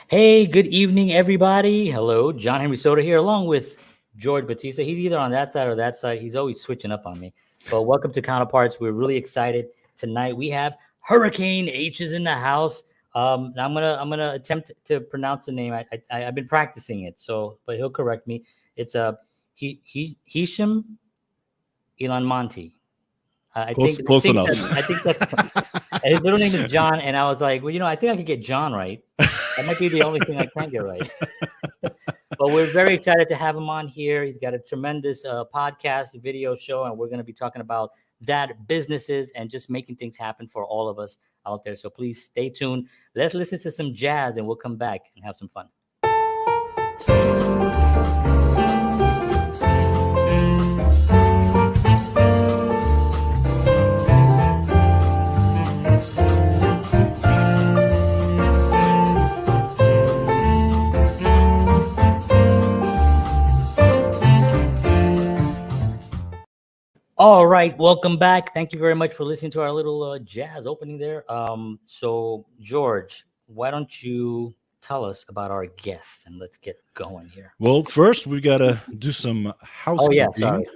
Hey, good evening, everybody. Hello, John Henry Soda here, along with George Batista. He's either on that side or that side. He's always switching up on me. But welcome to Counterparts. We're really excited tonight. We have Hurricane H is in the house. I'm gonna attempt to pronounce the name. I've been practicing it, but he'll correct me. It's Hicham Elanmati. I Close, think I close think enough. that I think that's his middle name is John, and I was like, well, I think I could get John right. That might be the only thing I can get right. But we're very excited to have him on here. He's got a tremendous podcast, video show, and we're going to be talking about that, businesses, and just making things happen for all of us out there. So please stay tuned. Let's listen to some jazz, and we'll come back and have some fun. All right, welcome back. Thank you very much for listening to our little jazz opening there. So George, why don't you tell us about our guest and let's get going here. Well, first we gotta do some Oh housekeeping. yeah, sorry.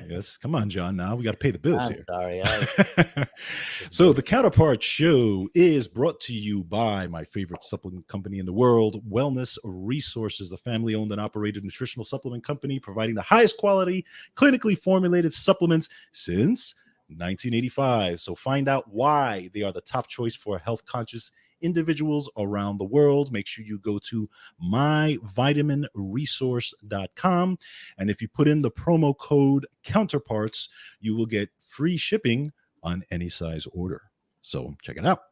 Yes, come on, John. Now we got to pay the bills I'm here. sorry. So the Counterpart Show is brought to you by my favorite supplement company in the world, Wellness Resources, a family-owned and operated nutritional supplement company providing the highest quality, clinically formulated supplements since 1985. So find out why they are the top choice for health-conscious individuals around the world. Make sure you go to myvitaminresource.com, and if you put in the promo code Counterparts, you will get free shipping on any size order. So check it out.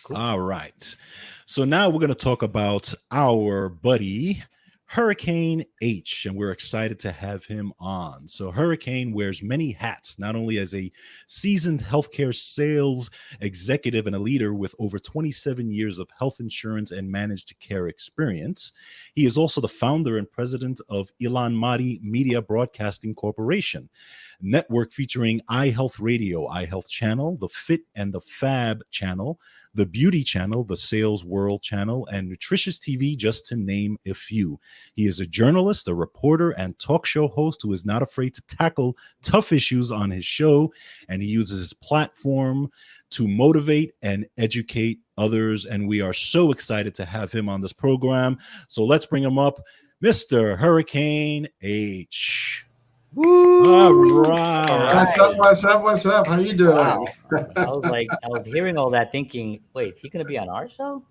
Cool. All right, so now we're going to talk about our buddy Hurricane H, and we're excited to have him on. So Hurricane wears many hats, not only as a seasoned healthcare sales executive and a leader with over 27 years of health insurance and managed care experience. He is also the founder and president of Elanmati Media Broadcasting Corporation, network featuring iHealth Radio, iHealth Channel, the Fit and the Fab Channel, the Beauty Channel, the Sales World Channel, and Nutritious TV, just to name a few. He is a journalist, a reporter, and talk show host who is not afraid to tackle tough issues on his show, and he uses his platform to motivate and educate others, and we are so excited to have him on this program. So let's bring him up, Mr. Hurricane H. Woo! All right. What's up? How you doing? Wow. I was hearing all that thinking, wait, is he going to be on our show?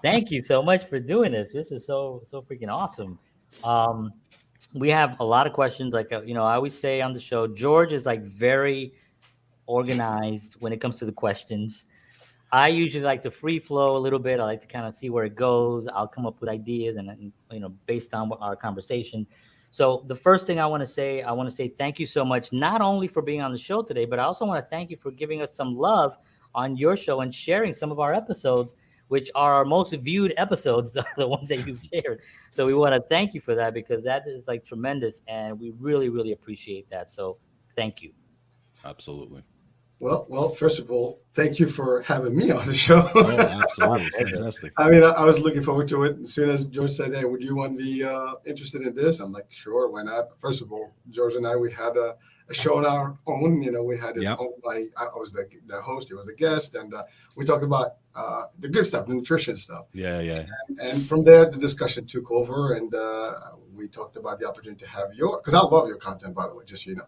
Thank you so much for doing this. This is so freaking awesome. We have a lot of questions. Like, I always say on the show, George is like very organized when it comes to the questions. I usually like to free flow a little bit. I like to kind of see where it goes. I'll come up with ideas and based on our conversation. So the first thing I want to say thank you so much, not only for being on the show today, but I also want to thank you for giving us some love on your show and sharing some of our episodes, which are our most viewed episodes, the ones that you've shared. So we want to thank you for that, because that is like tremendous, and we really, really appreciate that. So thank you. Absolutely. Well, first of all, thank you for having me on the show. Oh, absolutely. Fantastic. I mean, I was looking forward to it. As soon as George said, hey, would you want to be interested in this? I'm like, sure, why not? First of all, George and I, we had a show on our own. We had it owned by, I was the host, he was the guest, and we talked about the good stuff, the nutrition stuff. Yeah. And from there, the discussion took over, and we talked about the opportunity to have because I love your content, by the way, just so you know.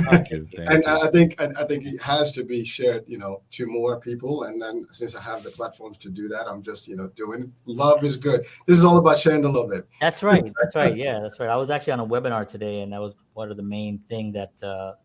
Thank you. I think it has to be shared, to more people. And then since I have the platforms to do that, I'm just, doing it. Love is good. This is all about sharing the love, babe. That's right. Yeah, that's right. I was actually on a webinar today, and that was one of the main thing that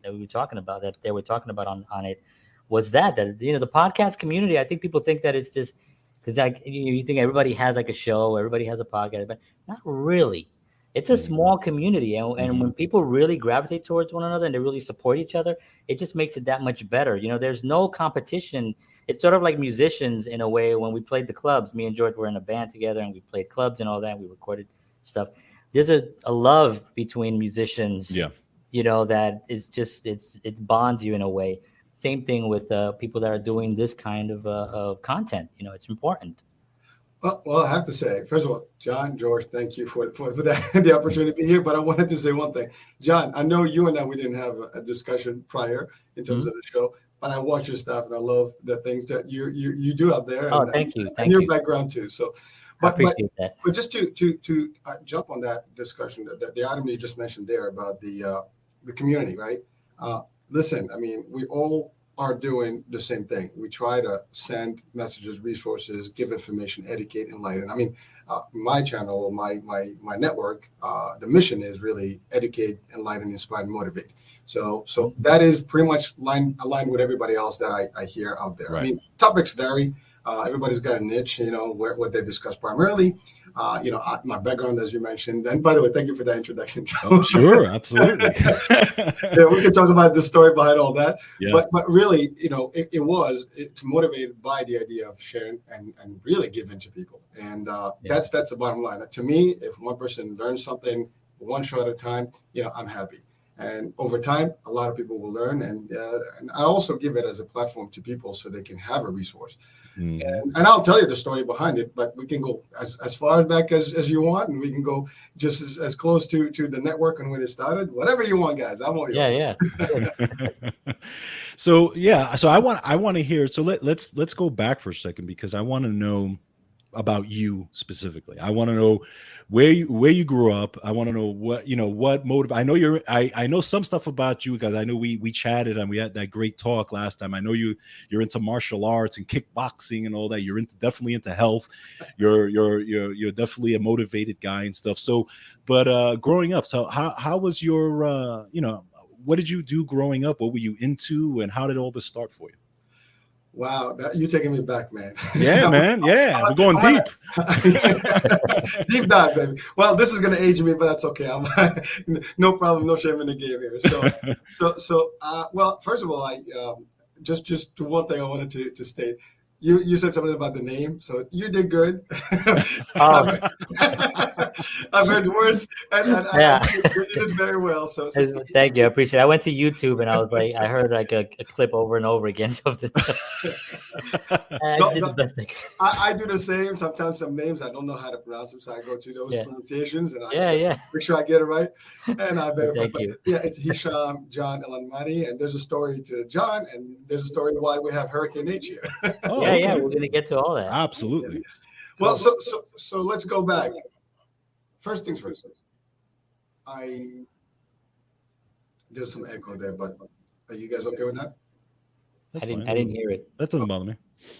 we were talking about, that they were talking about on it, was that the podcast community. I think people think that it's just because you think everybody has like a show, everybody has a podcast, but not really. It's a small community, and when people really gravitate towards one another and they really support each other, it just makes it that much better. There's no competition. It's sort of like musicians in a way. When we played the clubs, me and George were in a band together, and we played clubs and all that. We recorded stuff. There's a love between musicians, that is just, it bonds you in a way. Same thing with people that are doing this kind of content. It's important. Well, I have to say, first of all, John, George, thank you for that, the opportunity to be here. But I wanted to say one thing. John, I know you and I, we didn't have a discussion prior in terms of the show, but I watch your stuff and I love the things that you do out there. Oh, And, thank you. and your background too. So, I appreciate that. But just to jump on that discussion, the item you just mentioned there about the community, right? Listen, I mean, we all are doing the same thing. We try to send messages, resources, give information, educate, enlighten. I mean, my channel, my network, the mission is really educate, enlighten, inspire, and motivate. So that is pretty much aligned with everybody else that I hear out there. Right. I mean, topics vary. Everybody's got a niche, you know, what they discuss primarily. You know, my background, as you mentioned, and by the way, thank you for that introduction, Joe. Oh, sure, absolutely. Yeah, we can talk about the story behind all that, but really, you know, it's motivated by the idea of sharing and really giving to people, and that's the bottom line. To me, if one person learns something one shot at a time, you know, I'm happy. And over time, a lot of people will learn, and I also give it as a platform to people so they can have a resource. And I'll tell you the story behind it, but we can go as far back as you want, and we can go just as close to the network and when it started. Whatever you want, guys. I'm all yours. Yeah. So I want to hear. So let's go back for a second, because I want to know about you specifically. I want to know where you grew up. I want to know what motive. I know I know some stuff about you, because I know we chatted and we had that great talk last time. I know you're into martial arts and kickboxing and all that. You're definitely into health. You're definitely a motivated guy and stuff. So, but growing up, so how was your what did you do growing up? What were you into, and how did all this start for you? Wow, you're taking me back, man. Yeah, man. Yeah, we're going deep. Deep dive, baby. Well, this is going to age me, but that's okay. No problem, no shame in the game here. So, well, first of all, I just to one thing I wanted to state. You said something about the name, so you did good. I've heard worse, and you did very well. So thank you, I appreciate it. I went to YouTube and I was like, I heard like a clip over and over again. Something. I did the best I could. I do the same. Sometimes some names I don't know how to pronounce them, so I go to those pronunciations and I make sure I get it right. And I verify. Thank you. Yeah, it's Hicham John Elanmati, and there's a story to John, and there's a story why we have Hurricane H here. Yeah, we're gonna get to all that. Absolutely. Well, so let's go back. First things first. There's some echo there, but are you guys okay with that? I didn't hear it. That doesn't bother me.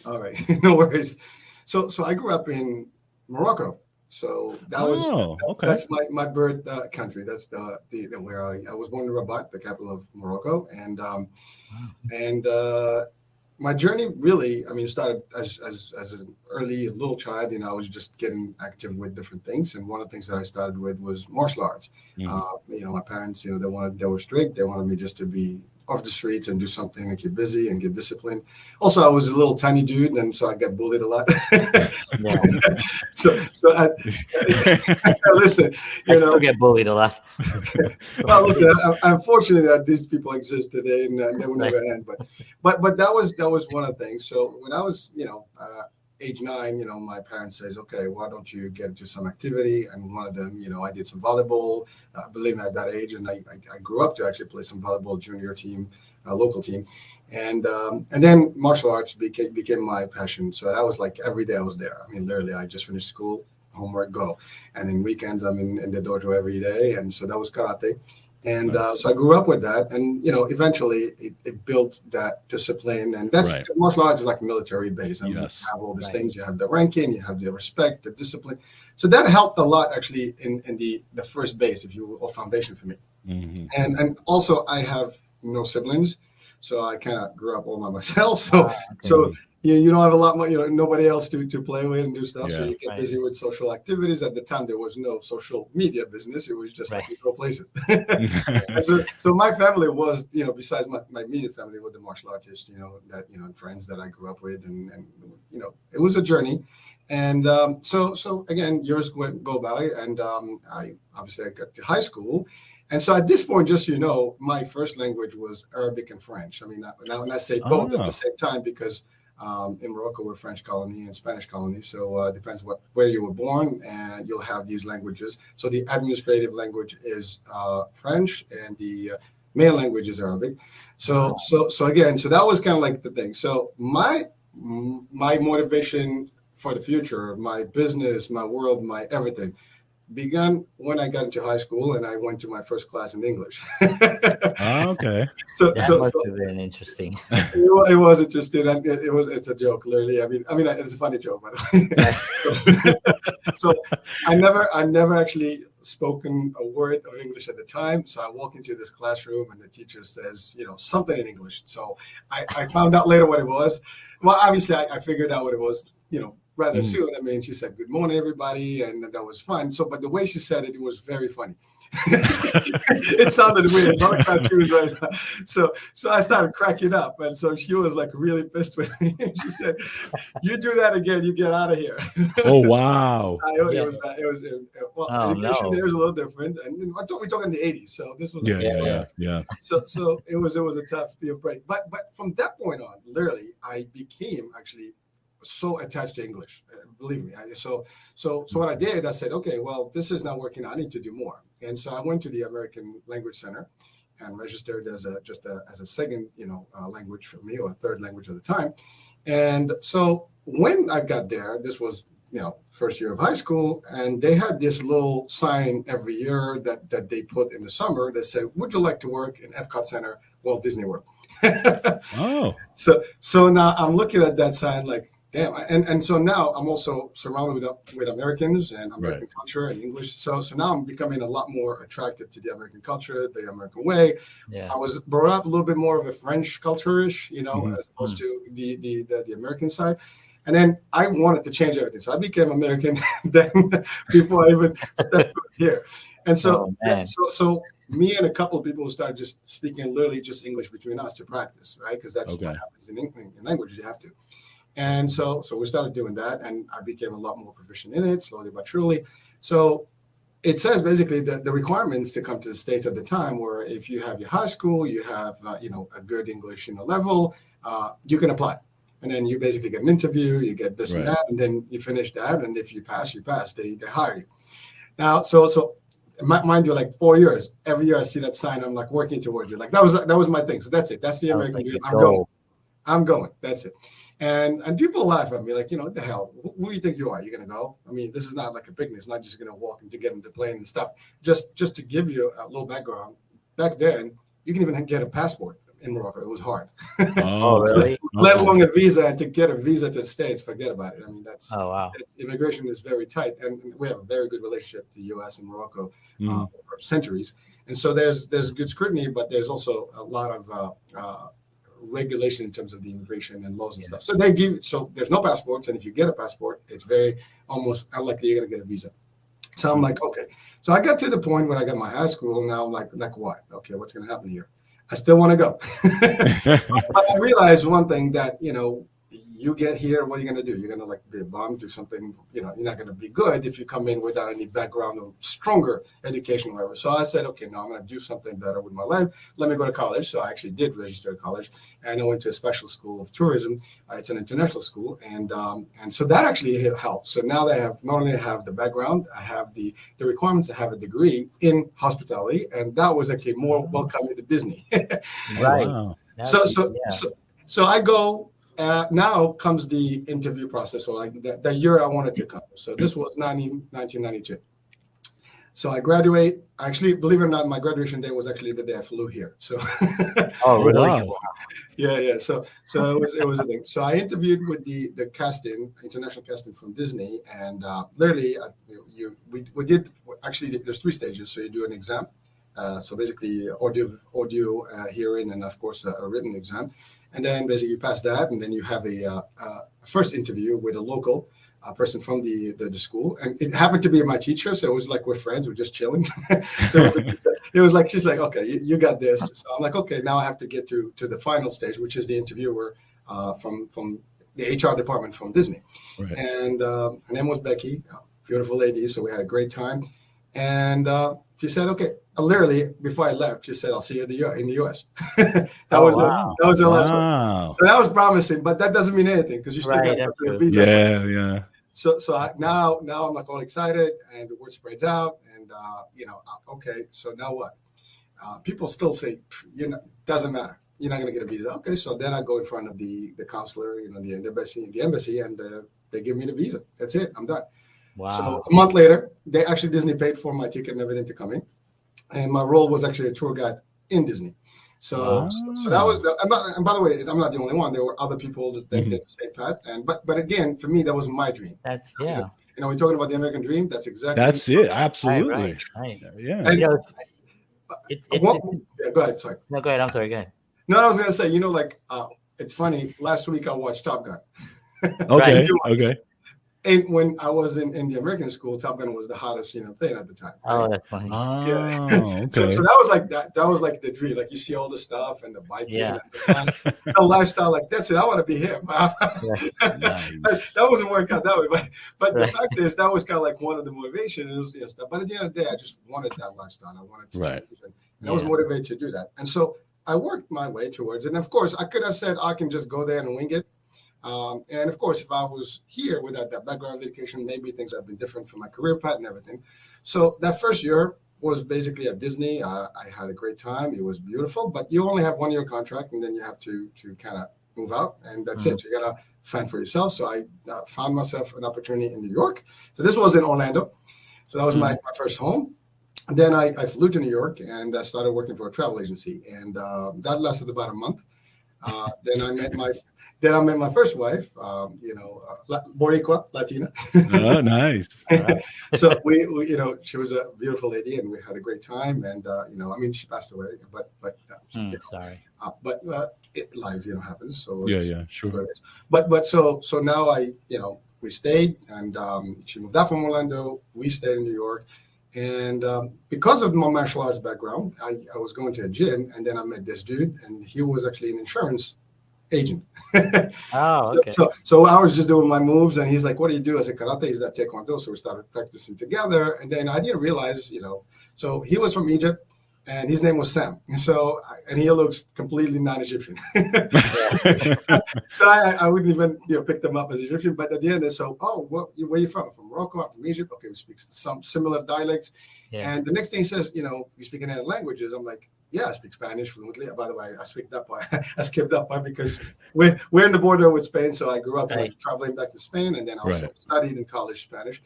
All right, no worries. So I grew up in Morocco. So that's my birth country. That's the where I was born in Rabat, the capital of Morocco, and my journey really, I mean, started as an early little child. You know, I was just getting active with different things, and one of the things that I started with was martial arts. Mm-hmm. You know, my parents, you know, they were strict. They wanted me just to be off the streets and do something and keep busy and get disciplined. Also, I was a little tiny dude, and so I got bullied a lot. so listen, I still get bullied a lot. Well, listen, I'm fortunate that these people exist today, and they will never end. But that was one of the things. So when I was, age 9, you know, my parents says, okay, why don't you get into some activity? And one of them, you know, I did some volleyball, believe me, at that age. And I grew up to actually play some volleyball junior team, local team. And then martial arts became my passion. So that was like every day I was there. I mean, literally, I just finished school, homework, go. And then weekends, I'm in the dojo every day. And so that was karate. And so I grew up with that, and eventually it built that discipline, and that's martial arts is like military base. I mean, you have all these things. You have the ranking, you have the respect, the discipline. So that helped a lot actually in the first base, if you will, or foundation for me. Mm-hmm. And also I have no siblings, so I kind of grew up all by myself. So you don't have a lot more, nobody else to play with and do stuff. So you get busy with social activities. At the time, there was no social media business. It was just like you go places. so my family was, besides my immediate family, with the martial artists, and friends that I grew up with, and it was a journey. And so again, years go by, and I got to high school. And so at this point, just so you know, my first language was Arabic and French. I mean, now when I say both at the same time, because In Morocco, we're French colony and Spanish colony. So it depends where you were born, and you'll have these languages. So the administrative language is French, and the main language is Arabic. So again, so that was kind of like the thing. So my motivation for the future, my business, my world, my everything, began when I got into high school and I went to my first class in English. Okay. That must have been interesting. It was interesting. And it's a joke, literally. I mean, it's a funny joke, by the way. So I never actually spoken a word of English at the time. So I walk into this classroom and the teacher says, something in English. So I found out later what it was. Well, obviously I figured out what it was, rather soon. I mean, she said, "Good morning, everybody," and that was fun. So, but the way she said it, it was very funny. It sounded weird. It's not cartoons right now. So I started cracking up, and so she was like really pissed with me. She said, "You do that again, you get out of here." Oh wow! It was bad. Education there is a little different, and I thought we're talking the '80s, so this was yeah. So it was a tough break, but from that point on, literally, I became actually so attached to English, believe me. So what I did, I said, okay, well, this is not working. I need to do more. And so I went to the American Language Center and registered as a second, language for me, or a third language at the time. And so when I got there, this was, first year of high school, and they had this little sign every year that they put in the summer that said, "Would you like to work in Epcot Center, Walt Disney World?" Oh. So now I'm looking at that sign like, damn. And so now I'm also surrounded with Americans and American culture and English. So now I'm becoming a lot more attracted to the American culture, the American way. Yeah. I was brought up a little bit more of a French culture-ish, as opposed to the American side. And then I wanted to change everything. So I became American then before I even stepped here. And so, so me and a couple of people started just speaking literally just English between us to practice, right? Because that's what happens in languages, you have to. And so we started doing that, and I became a lot more proficient in it, slowly but surely. So it says basically that the requirements to come to the States at the time were, if you have your high school, you have a good English level, you can apply. And then you basically get an interview, you get this and that, and then you finish that. And if you pass, you pass. They hire you. Now, so mind you, like 4 years, every year I see that sign, I'm like working towards it. Like that was my thing. So that's it. That's the American dream. I'm going. That's it. And people laugh at me like, what the hell? Who do you think you are? You're going to go? I mean, this is not like a picnic. It's not just going to walk and to get into the plane and stuff. Just to give you a little background, back then, you can even get a passport in Morocco. It was hard. Oh, really? Let alone a visa, and to get a visa to the States, forget about it. I mean, wow. Immigration is very tight, and we have a very good relationship, the U.S. and Morocco, for centuries. And so there's good scrutiny, but there's also a lot of regulation in terms of the immigration and laws and stuff. So there's no passports, and if you get a passport, it's very almost unlikely you're going to get a visa. So I'm like, okay. So I got to the point where I got my high school. Now I'm like what? Okay, what's going to happen here? I still want to go. But I realized one thing that, you get here, what are you going to do? You're going to like be a bum, do something, you're not going to be good if you come in without any background or stronger education, whatever. So I said, okay, no, I'm going to do something better with my life. Let me go to college. So I actually did register at college, and I went to a special school of tourism. It's an international school. And so that actually helped. So now that I have, not only have the background, I have the requirements, I have a degree in hospitality. And that was actually more welcoming to Disney. Right. Wow. So I go, now comes the interview process, or like the year I wanted to come. So this was 1992. So I graduate. Actually, believe it or not, my graduation day was actually the day I flew here. So. Oh, really? Wow. Yeah. So it was a thing. So I interviewed with the casting, international casting from Disney, and literally we did actually. There's 3 stages. So you do an exam. So basically audio hearing, and of course a written exam. And then basically you pass that, and then you have a first interview with a local person from the school. And it happened to be my teacher, so it was like we're friends, we're just chilling. So it was like, she's like, okay, you got this. So I'm like, okay, now I have to get to the final stage, which is the interviewer from the HR department from Disney. Right. And her name was Becky, beautiful lady. So we had a great time. And she said, okay. Literally before I left, she said, "I'll see you in the U.S." That was wow. that was her last one. Wow. So that was promising, but that doesn't mean anything because you still Right, got to that's go through a true. visa. Yeah. So now I'm like all excited, and the word spreads out, and okay, so now what? People still say, doesn't matter. You're not going to get a visa. Okay, so then I go in front of the consular, the embassy, and they give me the visa. That's it. I'm done. Wow. So a month later, Disney paid for my ticket and everything to come in, and my role was actually a tour guide in Disney. So that was. And by the way, I'm not the only one. There were other people that did the same path. But again, for me, that was my dream. That's we're talking about the American dream. That's exactly. That's it. Absolutely. Right. Yeah. And, go ahead. Sorry. No, go ahead. I'm sorry. Go ahead. No, I was gonna say, it's funny. Last week I watched Top Gun. Okay. Okay. And when I was in the American school, Top Gun was the hottest, thing at the time. Right? Oh, that's funny. Oh, okay. So that was like that. That was like the dream. Like you see all the stuff and the biking and the lifestyle. Like that's it. I want to be him. Nice. That wasn't work out that way. But the fact is, that was kind of like one of the motivation. It was stuff. But at the end of the day, I just wanted that lifestyle. I wanted to change, and I was motivated to do that. And so I worked my way towards it. And of course, I could have said I can just go there and wing it. And of course, if I was here without that background education, maybe things have been different for my career path and everything. So that first year was basically at Disney. I had a great time. It was beautiful, but you only have 1 year contract, and then you have to kind of move out, and that's it. You gotta fend for yourself. So I found myself an opportunity in New York. So this was in Orlando. So that was my first home. And then I flew to New York, and I started working for a travel agency, and that lasted about a month. Then I met my first wife, Boricua, Latina. Oh, nice. So we, she was a beautiful lady, and we had a great time. And she passed away, but sorry. But life, happens. So sure. But so now we stayed, and she moved out from Orlando. We stayed in New York. And because of my martial arts background, I was going to a gym, and then I met this dude, and he was actually an insurance agent. Oh, okay. So I was just doing my moves, and he's like, "What do you do?" I said, "Karate." He's that Taekwondo. So we started practicing together, and then I didn't realize, So he was from Egypt, and his name was Sam. And he looks completely non-Egyptian. So I wouldn't even pick them up as Egyptian. But at the end, they said, "Oh, where are you from?" "From Morocco." "I'm from Egypt." "Okay, we speak some similar dialects." Yeah. And the next thing he says, "You speak any other languages?" I'm like, "Yeah, I speak Spanish fluently." By the way, I speak that part. I skipped that part because we're in the border with Spain. So I grew up traveling back to Spain, and then I also studied in college Spanish.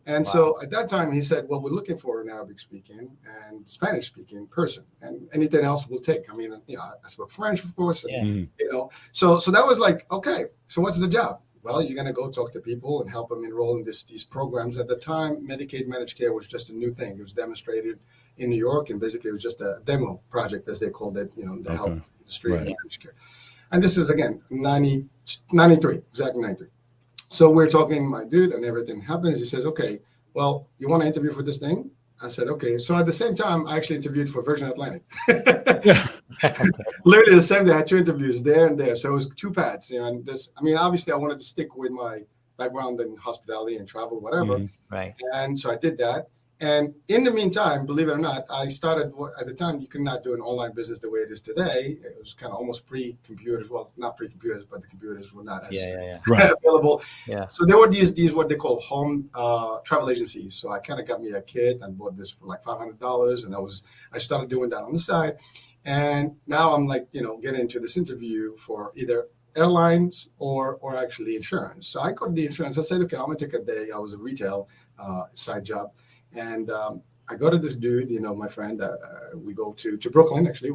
And so at that time, he said, "Well, we're looking for an Arabic-speaking and Spanish-speaking person, and anything else we'll take." I mean, I spoke French, of course. And, So that was like, okay. So what's the job? Well, you're going to go talk to people and help them enroll in these programs. At the time, Medicaid managed care was just a new thing. It was demonstrated in New York, and basically it was just a demo project, as they called it, the health industry and managed care. And this is, again, 93, exactly 93. So we're talking, my dude, and everything happens. He says, "Okay, well, you want to interview for this thing?" I said, "Okay." So at the same time, I actually interviewed for Virgin Atlantic. Literally the same day, I had 2 interviews there and there. So it was 2 paths. And obviously I wanted to stick with my background in hospitality and travel, whatever. Right. And so I did that. And in the meantime, believe it or not, I started, at the time, you could not do an online business the way it is today. It was kind of almost pre-computers. Well, not pre-computers, but the computers were not as available. Yeah. So there were these what they call home travel agencies. So I kind of got me a kit and bought this for like $500. And I started doing that on the side. And now I'm like, getting into this interview for either airlines or actually insurance. So I got the insurance. I said, "Okay, I'm going to take a day." I was a retail side job. And I go to this dude, my friend, we go to Brooklyn, actually,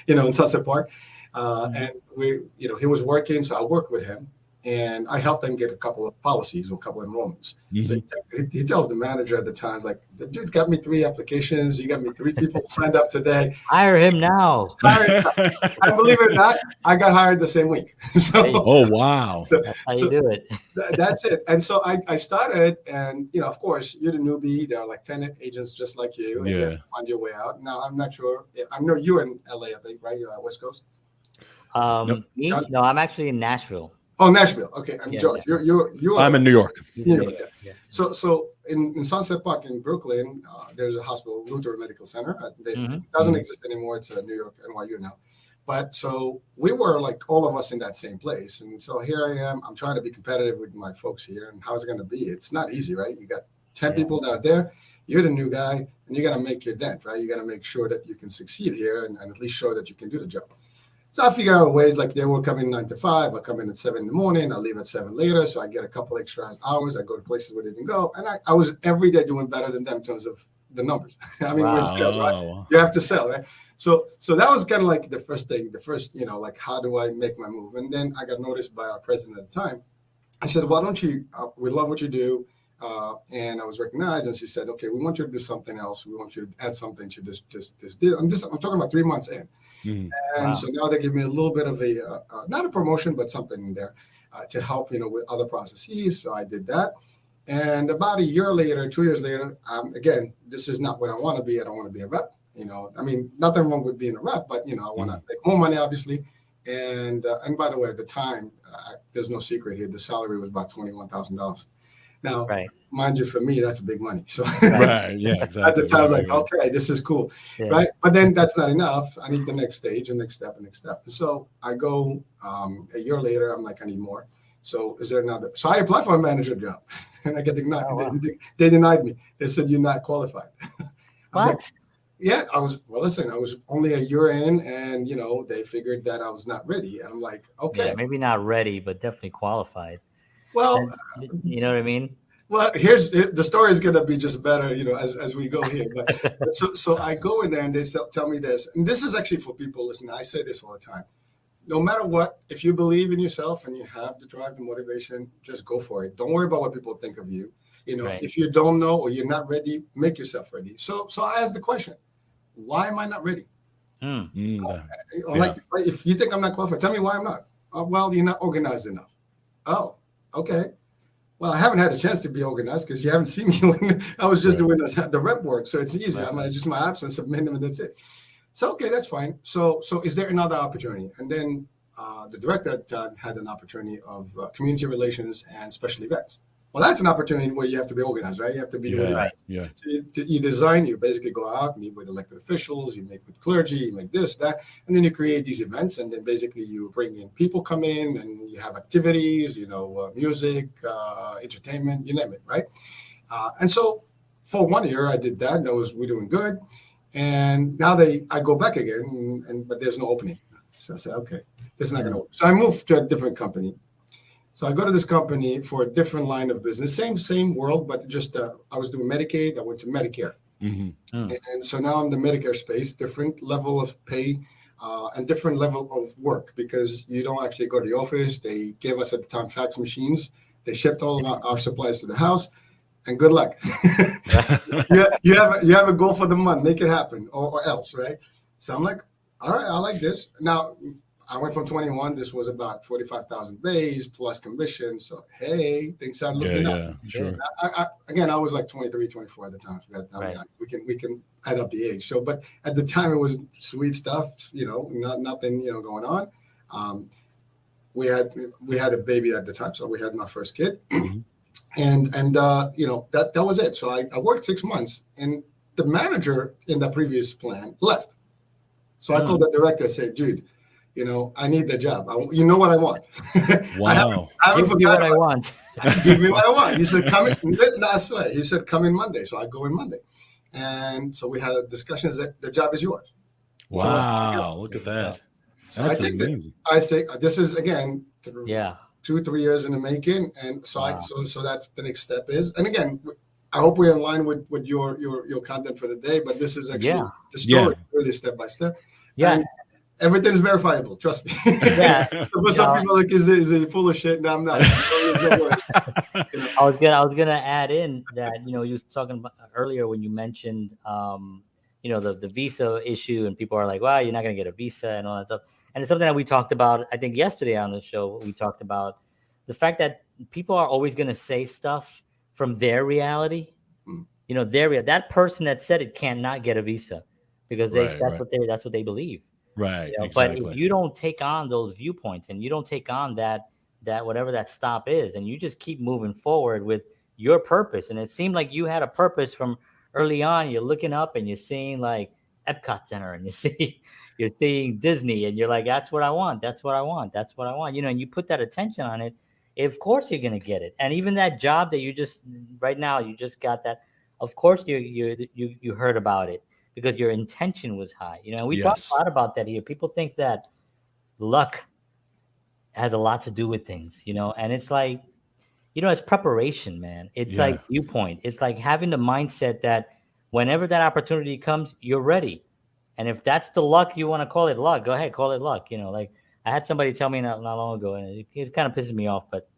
in Sunset Park. And he was working, so I worked with him. And I helped them get a couple of policies or a couple of enrollments. So he tells the manager at the time, like, "The dude got me 3 applications. He got me 3 people signed up today. Hire him now." I believe it or not, I got hired the same week. Oh, wow. That's how you do it. That's it. And so I started, and, of course, you're the newbie. There are like 10 agents just like you. And you have to find your way out. Now, I'm not sure. I know you're in LA, I think, right? You're at West Coast? No, I'm actually in Nashville. Oh, Nashville. Okay, and Yeah, George, yeah. you I'm in New York. New York, yeah. So in Sunset Park in Brooklyn, there's a hospital, Lutheran Medical Center. It doesn't exist anymore. It's New York, NYU now. But so we were like all of us in that same place. And so here I am. I'm trying to be competitive with my folks here. And how's it going to be? It's not easy, right? You got 10 people that are there. You're the new guy, and you got to make your dent, right? You got to make sure that you can succeed here and at least show that you can do the job. So I figure out ways like they will come in 9 to 5. I come in at 7 in the morning. I leave at 7 later. So I get a couple extra hours. I go to places where they didn't go. And I was every day doing better than them in terms of the numbers. I mean, we're in sales, right? You have to sell, right? So that was kind of like the first thing, like, how do I make my move? And then I got noticed by our president at the time. I said, why don't you, we love what you do. And I was recognized, and she said, okay, we want you to do something else. We want you to add something to this deal. I'm talking about 3 months in. And so now they give me a little bit of a, not a promotion, but something in there to help, with other processes. So I did that. And about a year later, 2 years later, again, this is not what I want to be. I don't want to be a rep. I mean, nothing wrong with being a rep, but, I want to make more money, obviously. And by the way, at the time, there's no secret here. The salary was about $21,000. Now, mind you, for me, that's big money. So yeah, exactly. At the time, I was like, okay, this is cool, right? But then that's not enough. I need the next stage, and next step. So I go a year later. I'm like, I need more. So is there another? So I applied for a manager job, and I get denied. They denied me. They said you're not qualified. What? Like, yeah, I was. Well, listen, I was only a year in, and they figured that I was not ready. And I'm like, okay, maybe not ready, but definitely qualified. Well, you know what I mean? Well, here's the story is going to be just better, as we go here. But so I go in there and they tell me this, and this is actually for people listening. I say this all the time. No matter what, if you believe in yourself and you have the drive and motivation, just go for it. Don't worry about what people think of you. If you don't know or you're not ready, make yourself ready. So I asked the question, why am I not ready? Like, if you think I'm not qualified, tell me why I'm not. Well, you're not organized enough. Oh, okay. Well, I haven't had a chance to be organized because you haven't seen me when I was just doing the rep work. So it's easy. I'm just my apps and submit them, and that's it. So, okay, that's fine. So is there another opportunity? And then the director at the time had an opportunity of community relations and special events. Well, that's an opportunity where you have to be organized, right? You have to be doing it. Yeah. So you design, you basically go out, meet with elected officials, you meet with clergy, you make this, that, and then you create these events, and then basically you bring in people come in, and you have activities, music, entertainment, you name it, right? And so for 1 year, I did that. We're doing good. And now I go back again, but there's no opening. So I said, okay, this is not going to work. So I moved to a different company. So I go to this company for a different line of business, same world, but just I was doing Medicaid. I went to Medicare. And so now I'm in the Medicare space, different level of pay and different level of work, because you don't actually go to the office. They gave us at the time fax machines. They shipped all of our supplies to the house, and good luck. you have a goal for the month, make it happen, or else, right? So I'm like, all right, I like this. Now, I went from 21. This was about 45,000 base plus commission. So, hey, things started looking up. Sure. I was like 23, 24 at the time. We can add up the age. So, but at the time it was sweet stuff, nothing, going on. We had a baby at the time. So we had my first kid. And that was it. So I worked 6 months, and the manager in the previous plan left. So I called the director and said, dude, I need the job. You know what I want. Wow. I haven't Give me what I want. Give me what I want. He said, come in. No, I swear. He said, come in Monday. So I go in Monday. And so we had a discussion that the job is yours. Wow. Look at that. So That's I take amazing. I say, this is, again, 2-3 years in the making. And so so that's the next step is. And again, I hope we're in line with your content for the day, but this is actually the story, really step by step. Yeah. And everything is verifiable. Trust me. Yeah. So for some people, like, is it full of shit? No, I'm not. I was gonna add in that you were talking about earlier when you mentioned the visa issue, and people are like, "Wow, you're not gonna get a visa," and all that stuff. And it's something that we talked about, I think, yesterday on the show. We talked about the fact that people are always gonna say stuff from their reality. That person that said it cannot get a visa because that's what they believe. Right. But Exactly. if you don't take on those viewpoints and you don't take on that whatever that stop is, and you just keep moving forward with your purpose. And it seemed like you had a purpose from early on. You're looking up and you're seeing like Epcot Center, and you're seeing Disney, and you're like, that's what I want. That's what I want. That's what I want. And you put that attention on it. Of course you're gonna get it. And even that job that you just right now, you just got that. Of course you heard about it because your intention was high. We talk a lot about that here. People think that luck has a lot to do with things, and it's like, it's preparation, man. It's like viewpoint. It's like having the mindset that whenever that opportunity comes, you're ready. And if that's the luck, you want to call it luck, go ahead, call it luck. Like I had somebody tell me not long ago, and it kind of pisses me off, but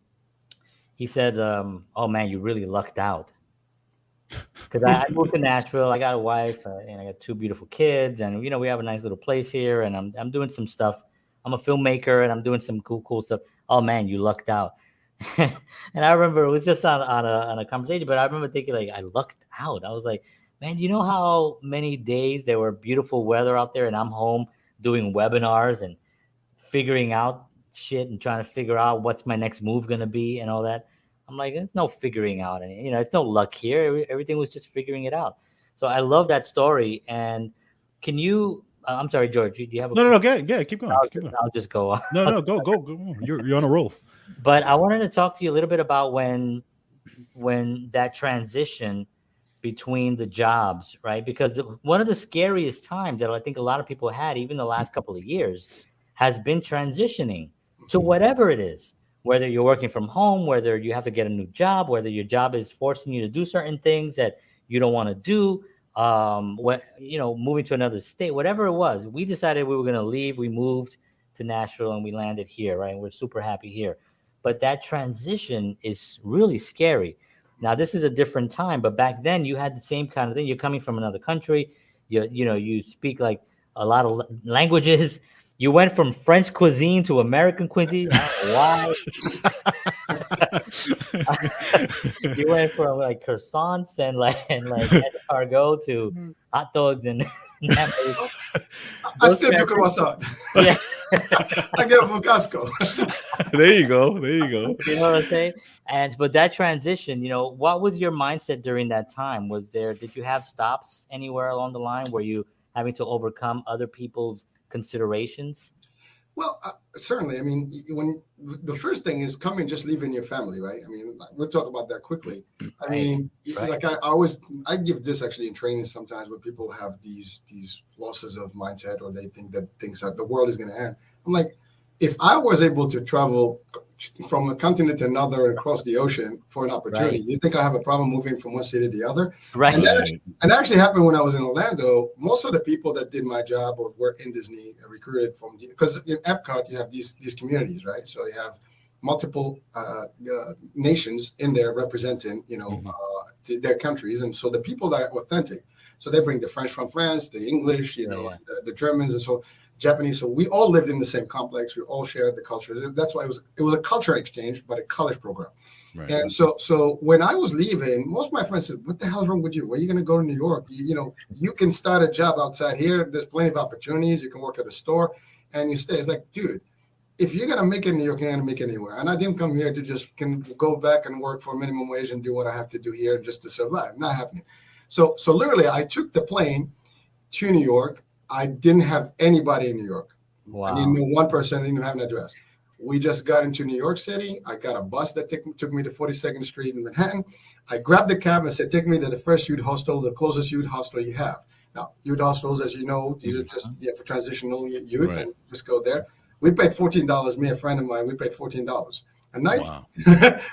he said, oh man, you really lucked out. Because I moved to Nashville, I got a wife, and I got 2 beautiful kids, and we have a nice little place here, and I'm doing some stuff. I'm a filmmaker, and I'm doing some cool stuff. Oh man, you lucked out. And I remember it was just on a conversation, but I remember thinking like, I lucked out. I was like, man, do you know how many days there were beautiful weather out there, and I'm home doing webinars and figuring out shit and trying to figure out what's my next move going to be and all that. I'm like, there's no figuring out. And, it's no luck here. Everything was just figuring it out. So I love that story. And can you, I'm sorry, George, do you have a... No, keep going. I'll just go on. No, go. You're on a roll. But I wanted to talk to you a little bit about when that transition between the jobs, right? Because one of the scariest times that I think a lot of people had, even the last couple of years, has been transitioning to whatever it is, whether you're working from home, whether you have to get a new job, whether your job is forcing you to do certain things that you don't want to do, moving to another state, whatever it was. We decided we were going to leave. We moved to Nashville and we landed here, right? And we're super happy here. But that transition is really scary. Now, this is a different time, but back then you had the same kind of thing. You're coming from another country. You speak like a lot of languages. You went from French cuisine to American cuisine. I don't know why. You went from like croissants and escargot to hot dogs and. I still do croissant. Yeah. I get it from Costco. There you go. You know what I'm saying? But that transition, what was your mindset during that time? Did you have stops anywhere along the line? Were you having to overcome other people's considerations? Well, certainly. I mean, when the first thing is coming, just leaving your family, right? I mean, we'll talk about that quickly. I mean, like I give this actually in training sometimes when people have these losses of mindset, or they think that the world is going to end. I'm like, if I was able to travel from a continent to another and across the ocean for an opportunity, you think I have a problem moving from one city to the other? Right. And that actually happened when I was in Orlando. Most of the people that did my job or were in Disney recruited from, because in Epcot you have these communities, right? So you have multiple nations in there representing, their countries, and so the people that are authentic. So they bring the French from France, the English, the Germans, and so Japanese. So we all lived in the same complex. We all shared the culture. That's why it was a cultural exchange, but a college program. Right. And so when I was leaving, most of my friends said, "What the hell's wrong with you? Where are you going to go to New York? You can start a job outside here. There's plenty of opportunities. You can work at a store, and you stay." It's like, dude, if you're going to make it in New York, you're going to make it anywhere. And I didn't come here to just go back and work for minimum wage and do what I have to do here just to survive. Not happening. So literally, I took the plane to New York. I didn't have anybody in New York. Wow. I didn't know one person. I didn't have an address. We just got into New York City. I got a bus that took me to 42nd Street in Manhattan. I grabbed the cab and said, "Take me to the first youth hostel, the closest youth hostel you have." Now, youth hostels, as you know, these are just for transitional youth, right. And just go there. We paid $14. Me and a friend of mine, we paid $14 a night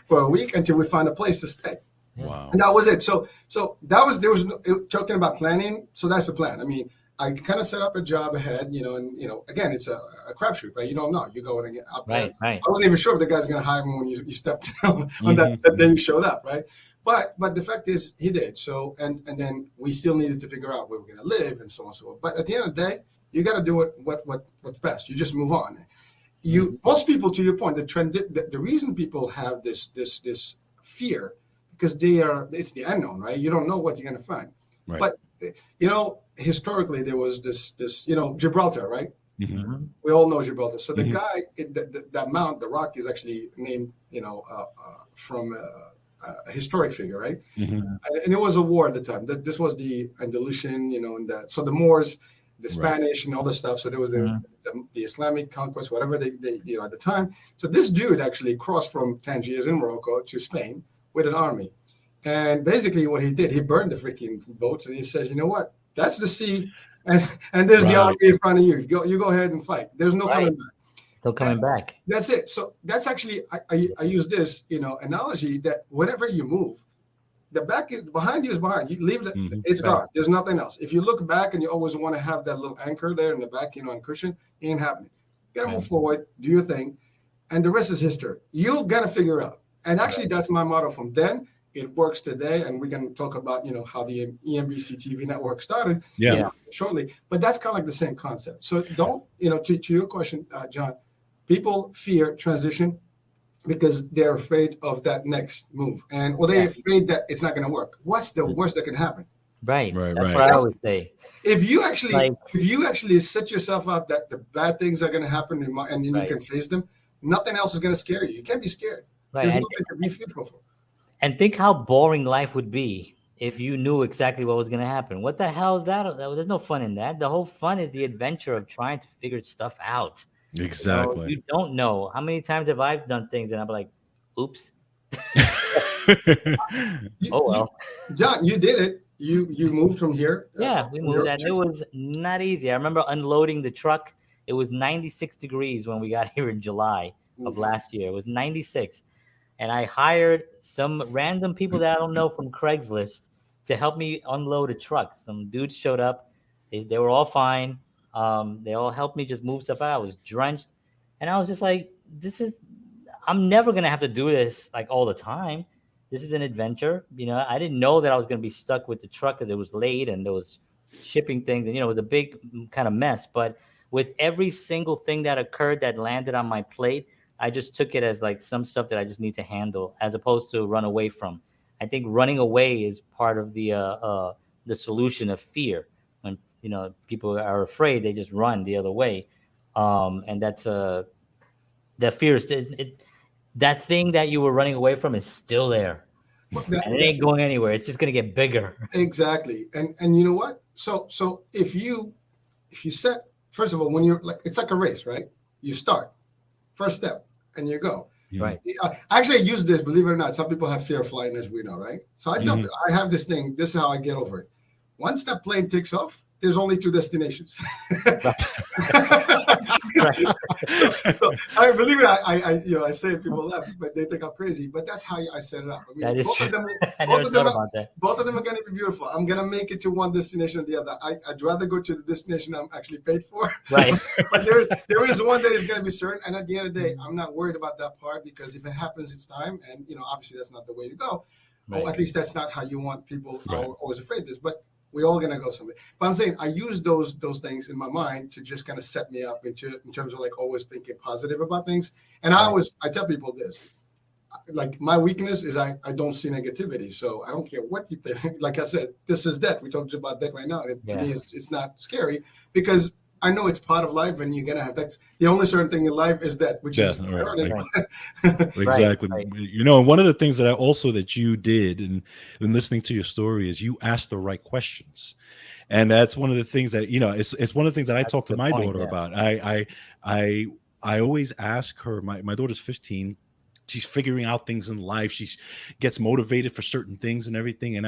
for a week until we found a place to stay. Wow. And that was it. So there was talking about planning. So that's the plan. I mean, I kind of set up a job ahead, and again, it's a crapshoot, right? You don't know. You go in and get up there. Right. I wasn't even sure if the guy's going to hire me when you stepped down on that day you showed up, right? But the fact is, he did. So and then we still needed to figure out where we're going to live and so on and so on. But at the end of the day, you got to do what's best. You just move on. Most people, to your point, the reason people have this fear, because it's the unknown, right? You don't know what you're going to find. Right. But historically there was this Gibraltar, right? We all know Gibraltar. So the guy, that mount, the rock, is actually named, from a historic figure, right? And it was a war at the time. This was the Andalusian, and so the Moors, the Spanish, and all this stuff. So there was the Islamic conquest, whatever they at the time. So this dude actually crossed from Tangiers in Morocco to Spain with an army. And basically what he did, he burned the freaking boats, and he says, you know what? That's the sea, and there's the army in front of you. You go ahead and fight. There's no coming back. No coming back. That's it. So that's actually, I use this, analogy that whenever you move, the back is behind you is behind. You leave it, it's gone. There's nothing else. If you look back and you always want to have that little anchor there in the back, on cushion, it ain't happening. You gotta move forward, do your thing, and the rest is history. You gotta figure out. And actually, that's my motto from then. It works today, and we can talk about how the EMBC TV network started shortly. But that's kind of like the same concept. So don't to your question, John, people fear transition because they're afraid of that next move, or they're afraid that it's not going to work. What's the worst that can happen? Right. That's what I always say. If you actually set yourself up that the bad things are going to happen and you can face them, nothing else is going to scare you. You can't be scared. Right. There's nothing to be fearful for. And think how boring life would be if you knew exactly what was going to happen. What the hell is that? There's no fun in that. The whole fun is the adventure of trying to figure stuff out. Exactly. You don't know. How many times have I done things and I'm like, oops. John, you did it. You moved from here. Yeah, we moved, and it was not easy. I remember unloading the truck. It was 96 degrees when we got here in July of last year. It was 96. And I hired some random people that I don't know from Craigslist to help me unload a truck. Some dudes showed up. They were all fine. They all helped me just move stuff out. I was drenched. And I was just like, I'm never going to have to do this like all the time. This is an adventure. I didn't know that I was going to be stuck with the truck because it was late and there was shipping things. And, it was a big kind of mess. But with every single thing that occurred that landed on my plate, I just took it as like some stuff that I just need to handle as opposed to run away from. I think running away is part of the solution of fear. When, people are afraid, they just run the other way. And that's that fear is that thing that you were running away from is still there. And it ain't going anywhere. It's just going to get bigger. Exactly. And you know what? So if you set, first of all, when you're like, it's like a race, right? You start. First step, and you go. Right. Actually, I use this, believe it or not. Some people have fear of flying, as we know, right? So I tell people, I have this thing. This is how I get over it. Once that plane takes off, there's only 2 destinations. So I believe it. I say it, people laugh, but they think I'm crazy. But that's how I set it up. I mean, both of them are going to be beautiful. I'm going to make it to one destination or the other. I'd rather go to the destination I'm actually paid for. Right. But there is one that is going to be certain. And at the end of the day, I'm not worried about that part because if it happens, it's time. And obviously that's not the way to go. Right. Or at least that's not how you want people always afraid of this. But we're all gonna go somewhere. But I'm saying I use those things in my mind to just kind of set me up in terms of like always thinking positive about things. And I tell people this, like my weakness is I don't see negativity. So I don't care what you think. Like I said, this is death. We talked about that right now. And to me, it's not scary because I know it's part of life, and you're gonna have that's the only certain thing in life is that, which is exactly. Right. One of the things that you did and listening to your story is you asked the right questions, and that's one of the things that it's one of the things that I talk to my daughter about. I always ask her. My daughter's 15. She's figuring out things in life. She gets motivated for certain things and everything, and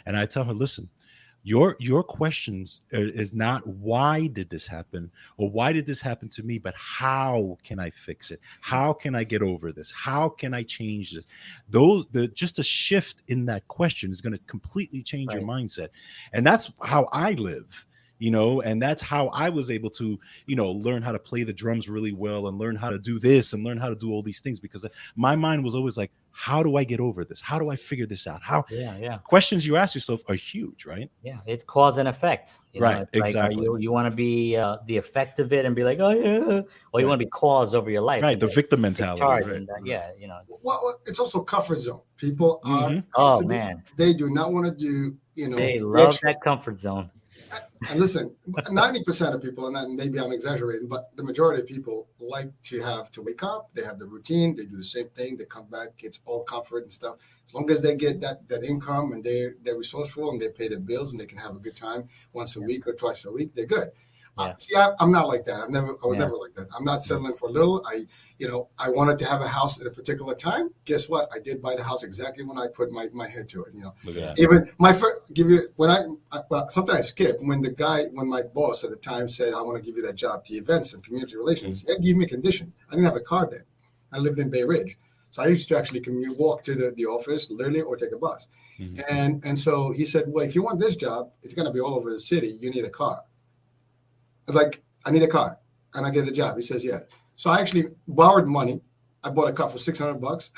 I tell her, listen. Your questions is not why did this happen or why did this happen to me, but how can I fix it? How can I get over this? How can I change this? Just a shift in that question is going to completely change your mindset. And that's how I live, and that's how I was able to, learn how to play the drums really well and learn how to do this and learn how to do all these things because my mind was always like, how do I get over this? How do I figure this out? Questions you ask yourself are huge, right? Yeah, it's cause and effect. Right, exactly. Like, you want to be the effect of it and be like, oh yeah, or you want to be cause over your life. Right, the victim mentality. Right. And, well, it's also comfort zone. People are oh man, they do not want to do. They love that comfort zone. And listen, 90% of people, and maybe I'm exaggerating, but the majority of people like to wake up, they have the routine, they do the same thing, they come back, it's all comfort and stuff. As long as they get that income and they're resourceful and they pay their bills and they can have a good time once a week or twice a week, they're good. See, I'm not like that. I was never like that. I'm not settling for little. I wanted to have a house at a particular time. Guess what? I did buy the house exactly when I put my head to it. Even my first something I skipped when my boss at the time said, I want to give you that job, the events and community relations. He gave me a condition. I didn't have a car then. I lived in Bay Ridge. So I used to actually walk to the office literally or take a bus. And so he said, well, if you want this job, it's going to be all over the city. You need a car. I was like, I need a car, and I get the job. He says, yeah. So I actually borrowed money. I bought a car for $600.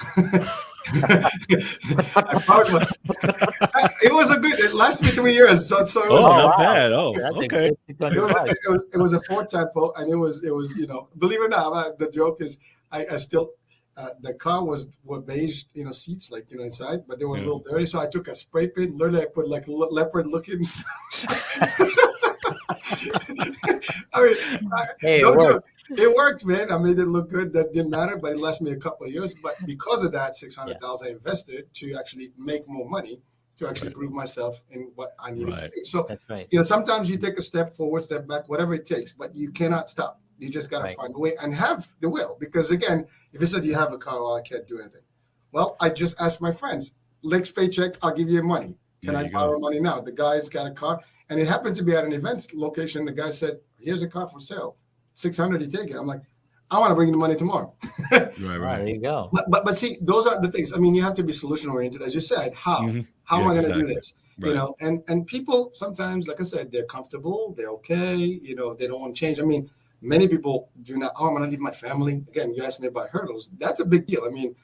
I borrowed money. It was it lasted me 3 years. So it was not bad. Oh, okay. It was a Ford Tempo, and it was believe it or not, the joke is I still. The car was beige, seats inside, but they were a little dirty. So I took a spray paint. Literally, I put like leopard looking. It worked, man. I made it look good. That didn't matter, but it lasted me a couple of years. But because of that, $600 I invested to actually make more money, to actually prove myself in what I needed to do. So, sometimes you take a step forward, step back, whatever it takes, but you cannot stop. You just got to find a way and have the will. Because again, if you said you have a car, well, I can't do anything. Well, I just asked my friends, next paycheck, I'll give you money. Can I borrow money now? The guy's got a car, and it happened to be at an event location. The guy said, "Here's a car for sale, $600. You take it." I'm like, "I want to bring you the money tomorrow." Right. There you go. But see, those are the things. I mean, you have to be solution oriented, as you said. How am I going to do this? Right. And people sometimes, like I said, they're comfortable, they're okay. They don't want to change. I mean, many people do not. Oh, I'm going to leave my family. Again, you asked me about hurdles. That's a big deal. I mean,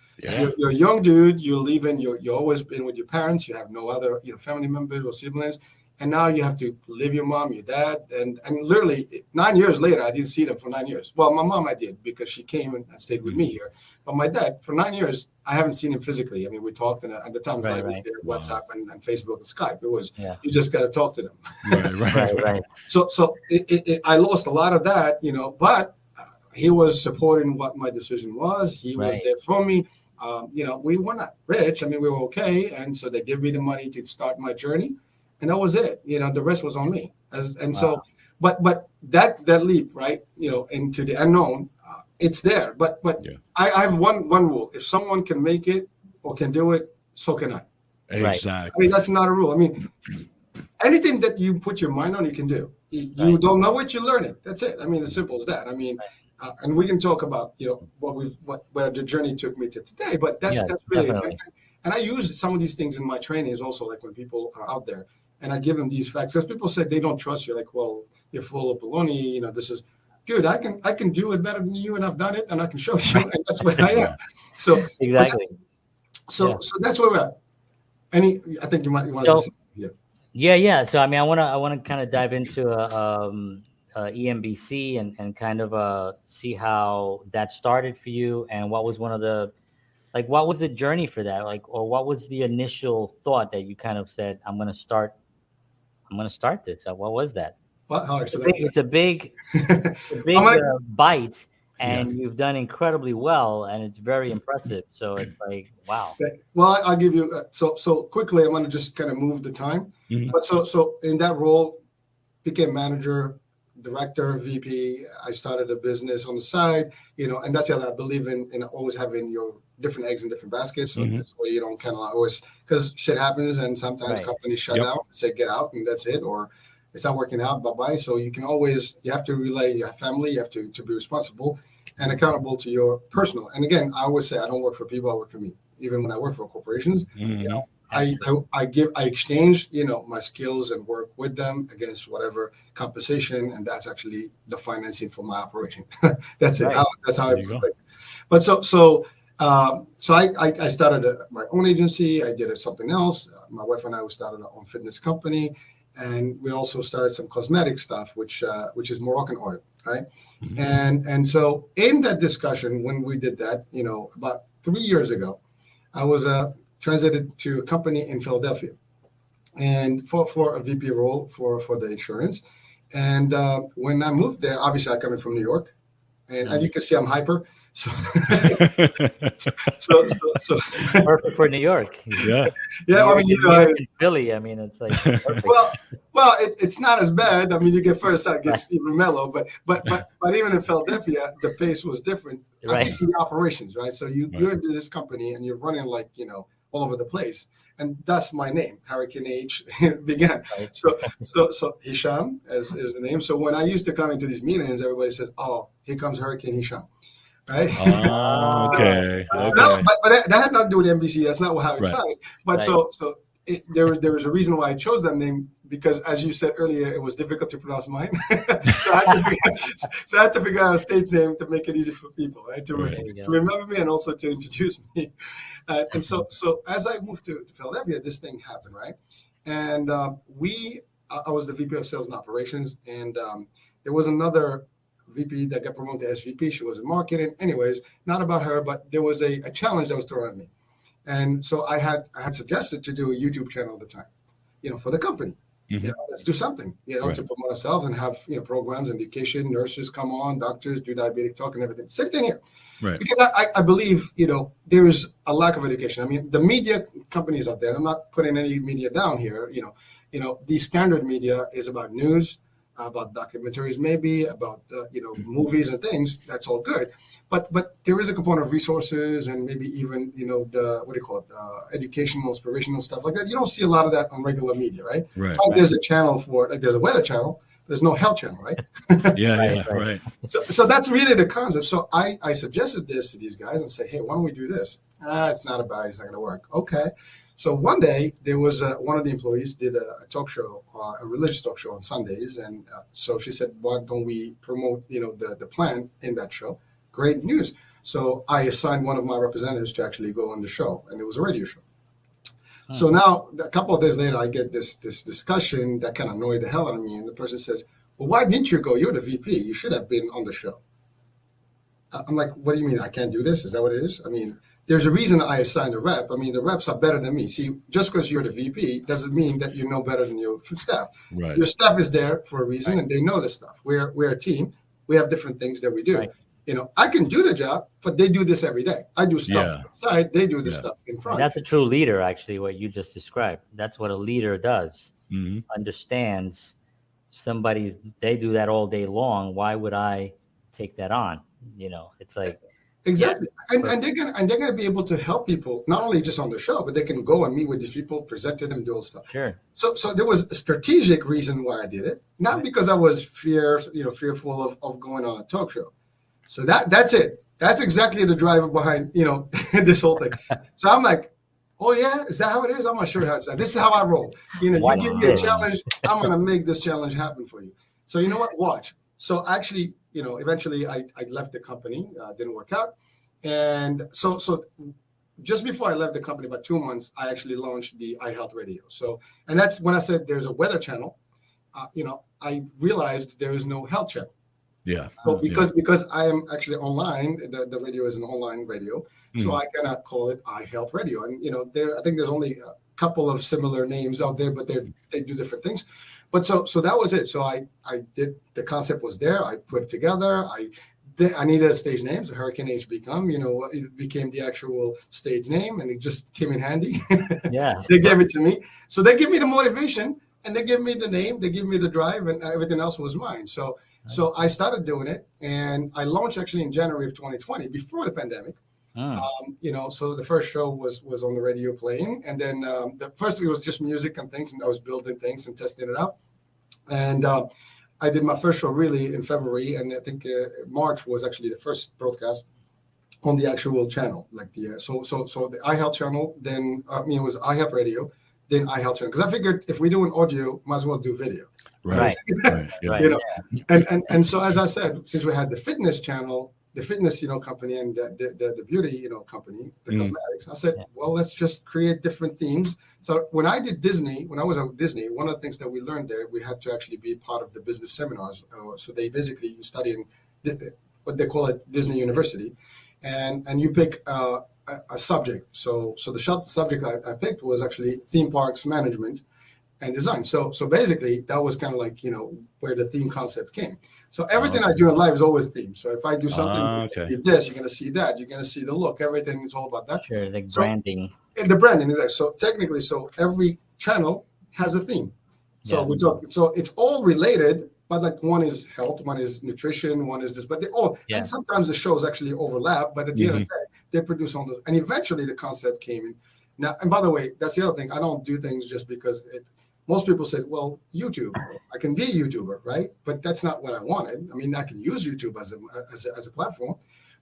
you're a young dude. You're leaving. You're always been with your parents. You have no other family members or siblings, and now you have to leave your mom, your dad, and literally 9 years later, I didn't see them for 9 years. Well, my mom I did because she came and stayed with me here, but my dad for 9 years I haven't seen him physically. I mean, we talked, and at the time it was WhatsApp and Facebook and Skype. It was you just got to talk to them. Right. So I lost a lot of that, but he was supporting what my decision was. He was there for me. We were not rich. I mean, we were okay. And so they gave me the money to start my journey. And that was it. The rest was on me. So, but that leap, right, into the unknown, it's there. But I have one rule. If someone can make it or can do it, so can I. Exactly. I mean, that's not a rule. I mean, anything that you put your mind on, you can do. You don't know it, you learn it. That's it. I mean, as simple as that. I mean, and we can talk about where the journey took me to today. But that's really. And I use some of these things in my trainings also, like when people are out there, and I give them these facts. Because people say they don't trust you, like, well, you're full of baloney. This is. Dude, I can do it better than you, and I've done it, and I can show you, and that's what I am. So exactly. So that's where we're at. I think you want to. Yeah. So I mean, I want to kind of dive into EMBC and kind of see how that started for you, and what was one of the what was the journey for that, or what was the initial thought that you kind of said, I'm going to start this. What was that? It's a big bite, and you've done incredibly well, and it's very impressive. So it's like, wow. Well, I'll give you so quickly. I want to just kind of move the time, but so in that role, became manager, director, VP. I started a business on the side, and that's how I believe in always having your different eggs in different baskets. So this way you don't kind of always, because shit happens, and sometimes companies shut down, say get out, and that's it, or it's not working out, bye-bye. So you have to relay your family, you have to be responsible and accountable to your personal. And again, I always say I don't work for people, I work for me. Even when I work for corporations, I exchange, my skills and work with them against whatever compensation, and that's actually the financing for my operation. That's it. That's how I put it. But so I started my own agency. I did something else. My wife and I started our own fitness company. And we also started some cosmetic stuff, which is Moroccan oil, right? And so in that discussion, when we did that, about 3 years ago, I was transited to a company in Philadelphia, and for a VP role for the insurance. And when I moved there, obviously I come in from New York, and as you can see, I'm hyper. So, so Perfect for New York. Yeah. yeah. I mean, New York and Philly. I mean, it's like perfect. Well, it's not as bad. I mean, you get first out, it gets even mellow, but even in Philadelphia, the pace was different. At Right. least in the operations, right? So you're in this company and you're running like all over the place, and thus my name, Hurricane H, began. Right. So Hicham is the name. So when I used to come into these meetings, everybody says, "Oh, here comes Hurricane Hicham." Right? Oh, okay. So Okay. but that had nothing to do with NBC. That's not how it Right. started. But Right. there was a reason why I chose that name, because, as you said earlier, it was difficult to pronounce mine. so I had to figure out a stage name to make it easy for people, right? To remember me and also to introduce me. And so as I moved to Philadelphia, this thing happened, right? And I was the VP of Sales and Operations, and there was another VP that got promoted to SVP. She was in marketing. Anyways, not about her, but there was a challenge that was thrown at me. And so I had suggested to do a YouTube channel at the time, for the company. Mm-hmm. Let's do something, Right. to promote ourselves and have, programs, education, nurses come on, doctors do diabetic talk and everything. Same thing here. Right. Because I believe, there's a lack of education. I mean, the media companies out there, I'm not putting any media down here, the standard media is about news, about documentaries, maybe about movies and things. That's all good, but there is a component of resources and maybe even the educational, inspirational stuff like that. You don't see a lot of that on regular media, right? Right. It's like there's a channel for it, like there's a weather channel, but there's no health channel, right? Right. So that's really the concept. So I suggested this to these guys and say, hey, why don't we do this? It's not about it. It's not going to work. Okay. So one day there was one of the employees did a talk show, a religious talk show on Sundays, and so she said, "Why don't we promote, the plan in that show?" Great news. So I assigned one of my representatives to actually go on the show, and it was a radio show. So now a couple of days later, I get this discussion that kind of annoyed the hell out of me, and the person says, "Well, why didn't you go? You're the VP. You should have been on the show." I'm like, what do you mean I can't do this? Is that what it is? I mean, there's a reason I assigned a rep. I mean, the reps are better than me. See, just because you're the VP doesn't mean that you know better than your staff. Right. Your staff is there for a reason, and they know the stuff. We're a team. We have different things that we do. Right. I can do the job, but they do this every day. I do stuff outside. They do the stuff in front. And that's a true leader, actually, what you just described. That's what a leader does. Mm-hmm. Understands they do that all day long. Why would I take that on? It's like exactly. And they're gonna be able to help people not only just on the show, but they can go and meet with these people, present to them, do all stuff. Sure. So there was a strategic reason why I did it, not because I was fearful of going on a talk show. So that's it. That's exactly the driver behind this whole thing. So I'm like, oh yeah, is that how it is? I'm not sure how it's done. This is how I roll. You give me a challenge, I'm gonna make this challenge happen for you. So you know what? Watch. So actually, eventually I left the company. Didn't work out, and so just before I left the company, about 2 months, I actually launched the iHealth Radio. So, and that's when I said there's a weather channel. I realized there is no health channel. Yeah. So because I am actually online, the radio is an online radio, so I cannot call it iHealth Radio. And I think there's only a couple of similar names out there, but they do different things. But so that was it. So I did, the concept was there. I put it together. I needed a stage name, so Hurricane H it became the actual stage name, and it just came in handy. Yeah. They gave it to me. So they give me the motivation, and they give me the name, they give me the drive, and everything else was mine. So I started doing it, and I launched actually in January of 2020, before the pandemic. So the first show was on the radio playing, and then the first it was just music and things, and I was building things and testing it out. And I did my first show really in February, and I think March was actually the first broadcast on the actual channel, like so the iHealth channel. Then it was iHealth Radio, then iHealth channel, because I figured if we do an audio, might as well do video. Right. Right. And so as I said, since we had the fitness channel, the fitness company, and the beauty company, the cosmetics, I said, well, let's just create different themes. So when I did Disney, when I was at Disney, one of the things that we learned there, we had to actually be part of the business seminars. So they basically, you study in what they call it Disney University, and you pick a subject. So the subject I picked was actually theme parks management. and design. So basically that was kind of like, where the theme concept came. So everything I do in life is always themed. So if I do something, you're going to see this, you're going to see that, you're going to see the look, everything is all about that. Sure, like branding. And the branding, exactly. So technically, every channel has a theme. So we talk. So it's all related, but like one is health, one is nutrition, one is this, but they all. And sometimes the shows actually overlap, but at the end of the day, they produce on those. And eventually, the concept came in. Now, and by the way, that's the other thing. I don't do things just because it. Most people say, well, YouTube, I can be a YouTuber, right? But that's not what I wanted. I mean, I can use YouTube as a platform,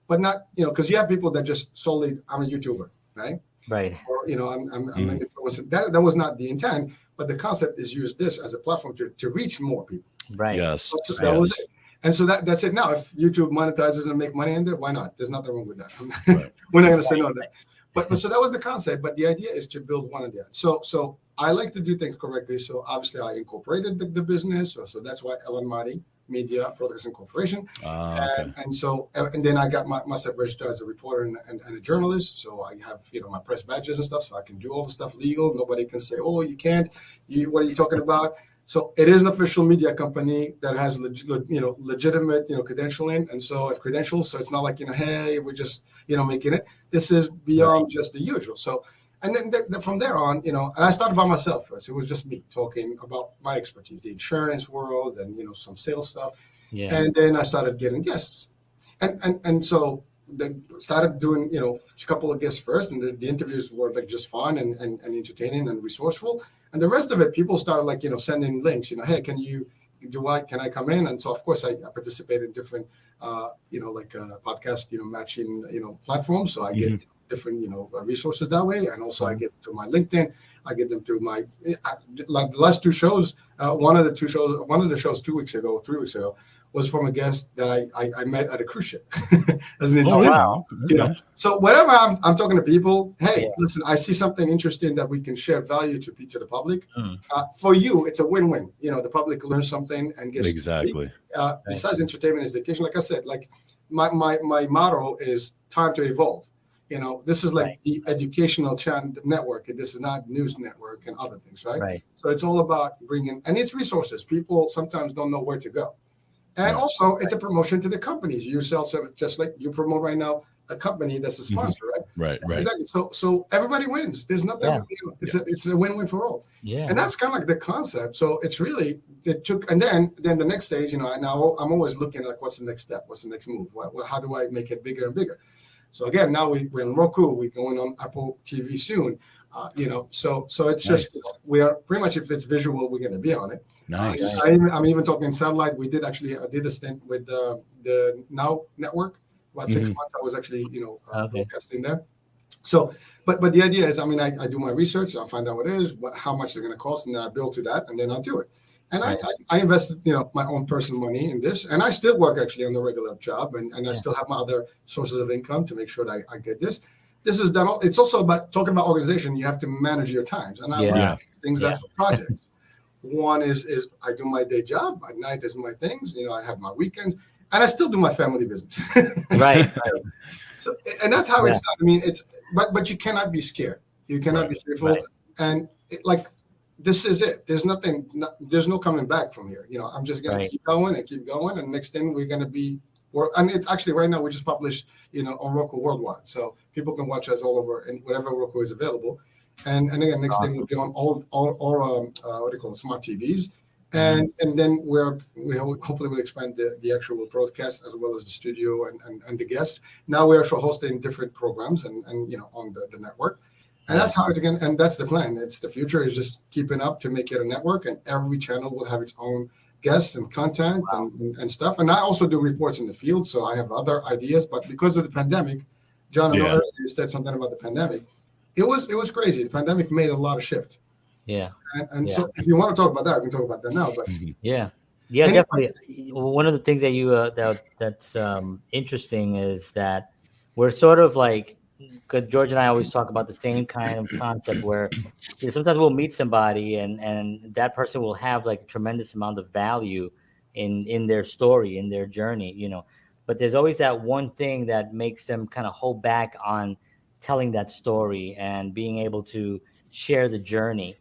but not, because you have people that just solely, I'm a YouTuber, right? Right. Or, I'm an influencer. That was not the intent, but the concept is use this as a platform to reach more people. Right. Yes. That was it. And so that's it. Now, if YouTube monetizes and make money in there, why not? There's nothing wrong with that. We're not going to say no to that. But so that was the concept. But the idea is to build one of the other. So I like to do things correctly. So obviously I incorporated the business. So that's why Elanmati Media Broadcasting Corporation. And then I got myself registered as a reporter and a journalist. So I have my press badges and stuff. So I can do all the stuff legal. Nobody can say, oh, you can't. What are you talking about? So it is an official media company that has legitimate credentialing and credentials. So it's not like hey, we're just making it. This is beyond just the usual. So and then from there on, and I started by myself first. It was just me talking about my expertise, the insurance world, and some sales stuff. Yeah. And then I started getting guests, and so they started doing a couple of guests first, and the interviews were like just fun and entertaining and resourceful. And the rest of it, people started sending links. Hey, can I come in? And so of course I participate in different podcast matching platforms. So I get different resources that way, and also I get to my LinkedIn. I get them through my like the last two shows. One of the shows 3 weeks ago was from a guest that I met at a cruise ship as an interview. Oh, wow. So whenever I'm talking to people, hey, listen, I see something interesting that we can share value to the public. For you, it's a win-win. The public learns something and gets exactly. Besides entertainment is education. Like I said, like my motto is time to evolve. This is like the educational network. This is not news network and other things, right? So it's all about bringing, and it's resources. People sometimes don't know where to go. And also it's a promotion to the companies. You yourself, just like you promote right now, a company that's a sponsor, right? Right. Exactly. So everybody wins. There's nothing, it's a win-win for all. Yeah. And that's kind of like the concept. So it's really, and then the next stage, now I'm always looking at what's the next step? What's the next move? How do I make it bigger and bigger? So again, now we're on Roku, we're going on Apple TV soon, so it's just, we are pretty much, if it's visual, we're going to be on it. Nice. I'm even talking satellite. I did a stint with the Now Network, about 6 months. I was actually, broadcasting there. So, but the idea is, I do my research, I find out what it is, how much it's going to cost, and then I build to that, and then I'll do it. And I invested, my own personal money in this, and I still work actually on the regular job, and I still have my other sources of income to make sure that I get this. This is done. It's also about talking about organization. You have to manage your times, and I work things out for projects. One is I do my day job. At night is my things. I have my weekends, and I still do my family business. Right. So, and that's how it's done. It's but you cannot be scared. You cannot be fearful, and this is it. There's there's no coming back from here. I'm just going to keep going. And next thing we're going to be, and it's actually right now we just published, on Roku worldwide. So people can watch us all over and whatever Roku is available. And again, next thing will be on all what do you call it, smart TVs. And then we hopefully will expand the actual broadcast as well as the studio and the guests. Now we're also hosting different programs and on the network. And that's how it's again, and that's the plan. It's the future is just keeping up to make it a network, and every channel will have its own guests and content and stuff. And I also do reports in the field, so I have other ideas. But because of the pandemic, John, I know earlier you said something about the pandemic. It was crazy. The pandemic made a lot of shift. Yeah. And so if you want to talk about that, we can talk about that now. But definitely. One of the things that you that's interesting is that we're sort of like, because George and I always talk about the same kind of concept where sometimes we'll meet somebody and that person will have like a tremendous amount of value in their story, in their journey, but there's always that one thing that makes them kind of hold back on telling that story and being able to share the journey,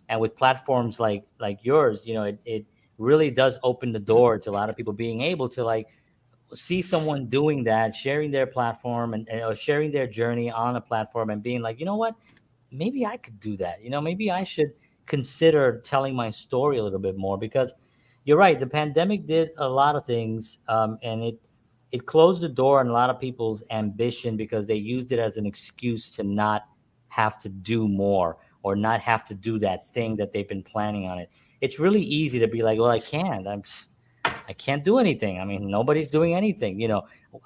And with platforms like yours, it really does open the door to a lot of people being able to like see someone doing that, sharing their platform and or sharing their journey on a platform and being like, you know what, maybe I could do that. Maybe I should consider telling my story a little bit more, because you're right. The pandemic did a lot of things, and it closed the door on a lot of people's ambition because they used it as an excuse to not have to do more or not have to do that thing that they've been planning on it. It's really easy to be like, well, I can't do anything. I mean, nobody's doing anything.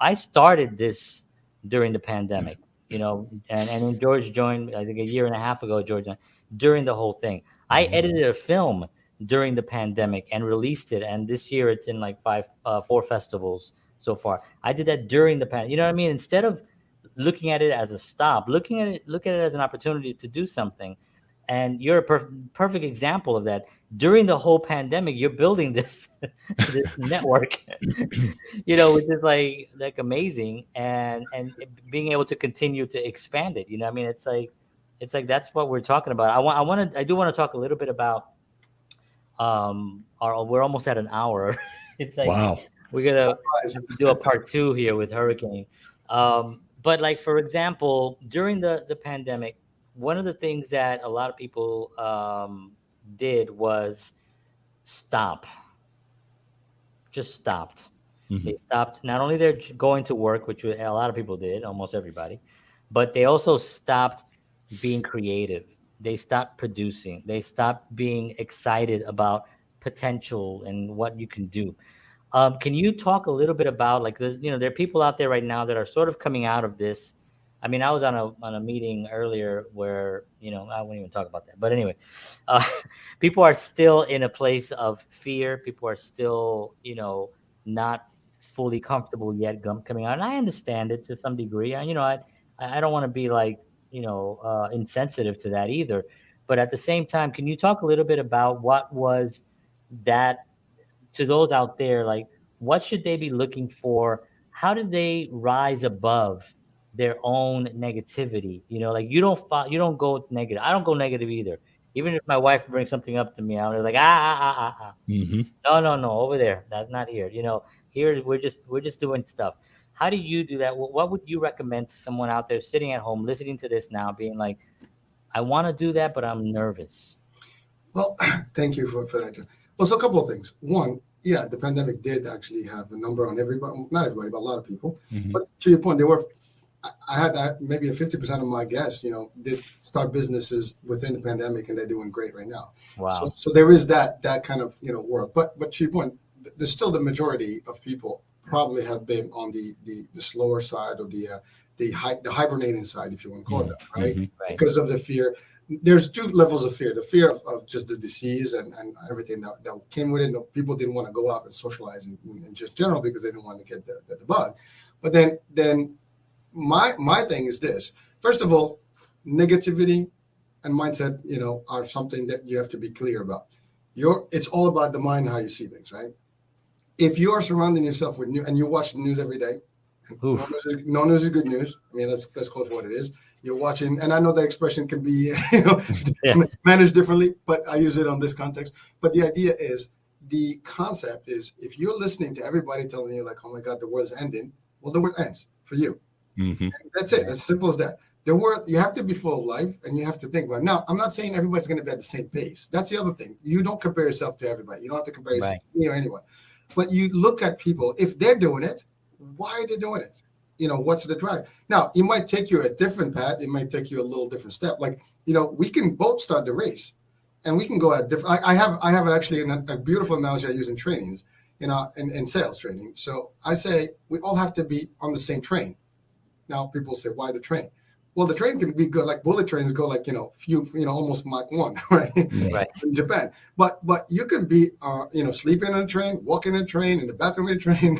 I started this during the pandemic, and then George joined, I think a year and a half ago, George, during the whole thing. I edited a film during the pandemic and released it. And this year it's in like four festivals so far. I did that during the pandemic. You know what I mean? Instead of looking at it as a stop, look at it as an opportunity to do something. And you're a perfect example of that. During the whole pandemic, you're building this network, which is like amazing, and being able to continue to expand it. I mean, it's like that's what we're talking about. I do want to talk a little bit about we're almost at an hour. It's like, wow, we're gonna do a part 2 here with Hurricane. But like, for example, during the pandemic, one of the things that a lot of people did was just stopped. Mm-hmm. They stopped. Not only they're going to work, which a lot of people did, almost everybody, but they also stopped being creative. They stopped producing. They stopped being excited about potential and what you can do. Can you talk a little bit about, like, there are people out there right now that are sort of coming out of this. I mean, I was on a meeting earlier where, I won't even talk about that. But anyway, people are still in a place of fear. People are still, not fully comfortable yet coming out. And I understand it to some degree. I don't want to be like, insensitive to that either. But at the same time, can you talk a little bit about what was that to those out there? Like, what should they be looking for? How did they rise above their own negativity? Like, you don't go negative. I don't go negative either. Even if my wife brings something up to me, I'm like, Mm-hmm. no, over there. That's not here. Here we're just doing stuff. How do you do that? What would you recommend to someone out there sitting at home listening to this now, being like, I want to do that, but I'm nervous? Well, thank you for that. Well, so a couple of things. One, yeah, the pandemic did actually have a number on everybody, not everybody, but a lot of people. Mm-hmm. But to your point, I had that maybe 50% of my guests, did start businesses within the pandemic, and they're doing great right now. Wow. So there is that kind of, world. But to your point, there's still the majority of people probably have been on the slower side, or the hibernating side, if you want to call it that, right? Mm-hmm. Right. Because of the fear. There's two levels of fear: the fear of just the disease and everything that came with it. People didn't want to go out and socialize in just general because they didn't want to get the bug. But then my thing is this: first of all, negativity and mindset, are something that you have to be clear about. It's all about the mind, how you see things, right? If you are surrounding yourself with news and you watch the news every day, no news is good news. I mean, let's call it for what it is. You're watching, and I know that expression can be managed differently, but I use it on this context. But the idea is, the concept is, if you're listening to everybody telling you like, oh my God, the world's ending, well, the world ends for you. Mm-hmm. That's it. As simple as that. The world, you have to be full of life, and you have to think about it. Now, I'm not saying everybody's going to be at the same pace. That's the other thing. You don't compare yourself to everybody. You don't have to compare yourself to me or anyone. But you look at people. If they're doing it, why are they doing it? What's the drive? Now, it might take you a different path. It might take you a little different step. Like, we can both start the race, and we can go at different. I have actually a beautiful analogy I use in trainings, in sales training. So I say we all have to be on the same train. Now, people say, why the train? Well, the train can be good, like bullet trains go like, almost Mach 1, right? Right. In Japan. But you can be, sleeping on a train, walking in a train, in the bathroom in a train,